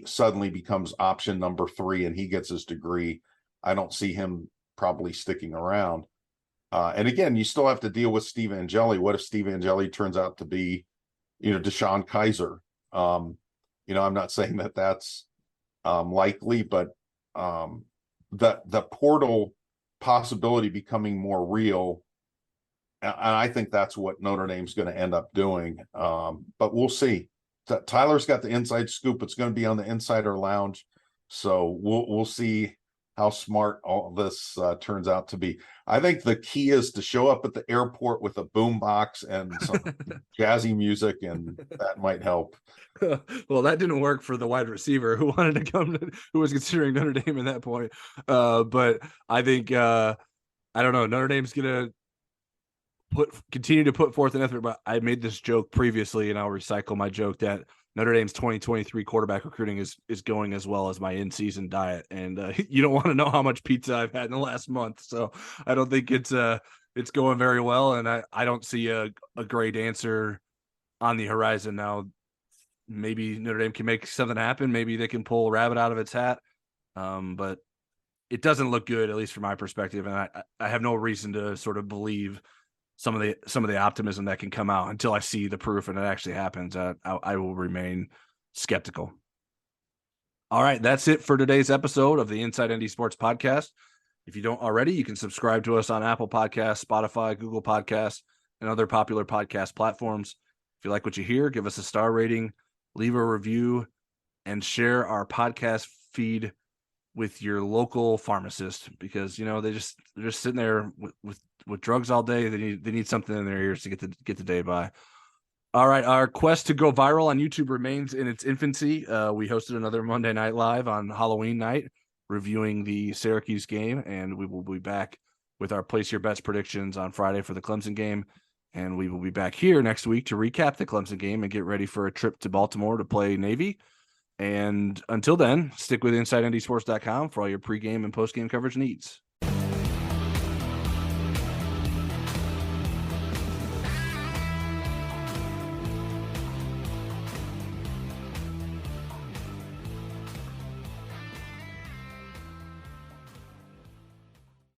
suddenly becomes option number 3 and he gets his degree. I don't see him probably sticking around. And again, you still have to deal with Steve Angeli. What if Steve Angeli turns out to be, Deshaun Kaiser? I'm not saying that that's likely, but the portal possibility becoming more real. And I think that's what Notre Dame's going to end up doing. But we'll see. Tyler's got the inside scoop. It's going to be on the Insider Lounge. So we'll see how smart all this turns out to be. I think the key is to show up at the airport with a boombox and some jazzy music, and that might help. Well, that didn't work for the wide receiver who wanted to who was considering Notre Dame at that point. But I think, I don't know, Notre Dame's going to continue to put forth an effort. But I made this joke previously, and I'll recycle my joke that Notre Dame's 2023 quarterback recruiting is going as well as my in-season diet. And you don't want to know how much pizza I've had in the last month. So I don't think it's going very well. And I don't see a great answer on the horizon now. Maybe Notre Dame can make something happen. Maybe they can pull a rabbit out of its hat. But it doesn't look good, at least from my perspective. And I have no reason to sort of believe some of the optimism that can come out until I see the proof and it actually happens. I will remain skeptical. All right, that's it for today's episode of the Inside ND Sports Podcast. If you don't already, you can subscribe to us on Apple Podcasts, Spotify, Google Podcasts, and other popular podcast platforms. If you like what you hear, give us a star rating, leave a review, and share our podcast feed with your local pharmacist, because they're just sitting there with drugs all day. They need something in their ears to get the day by. All right, our quest to go viral on YouTube remains in its infancy. We hosted another Monday Night Live on Halloween night, reviewing the Syracuse game, and we will be back with our Place Your Bets predictions on Friday for the Clemson game. And we will be back here next week to recap the Clemson game and get ready for a trip to Baltimore to play Navy. And until then, stick with InsideNDSports.com for all your pregame and postgame coverage needs.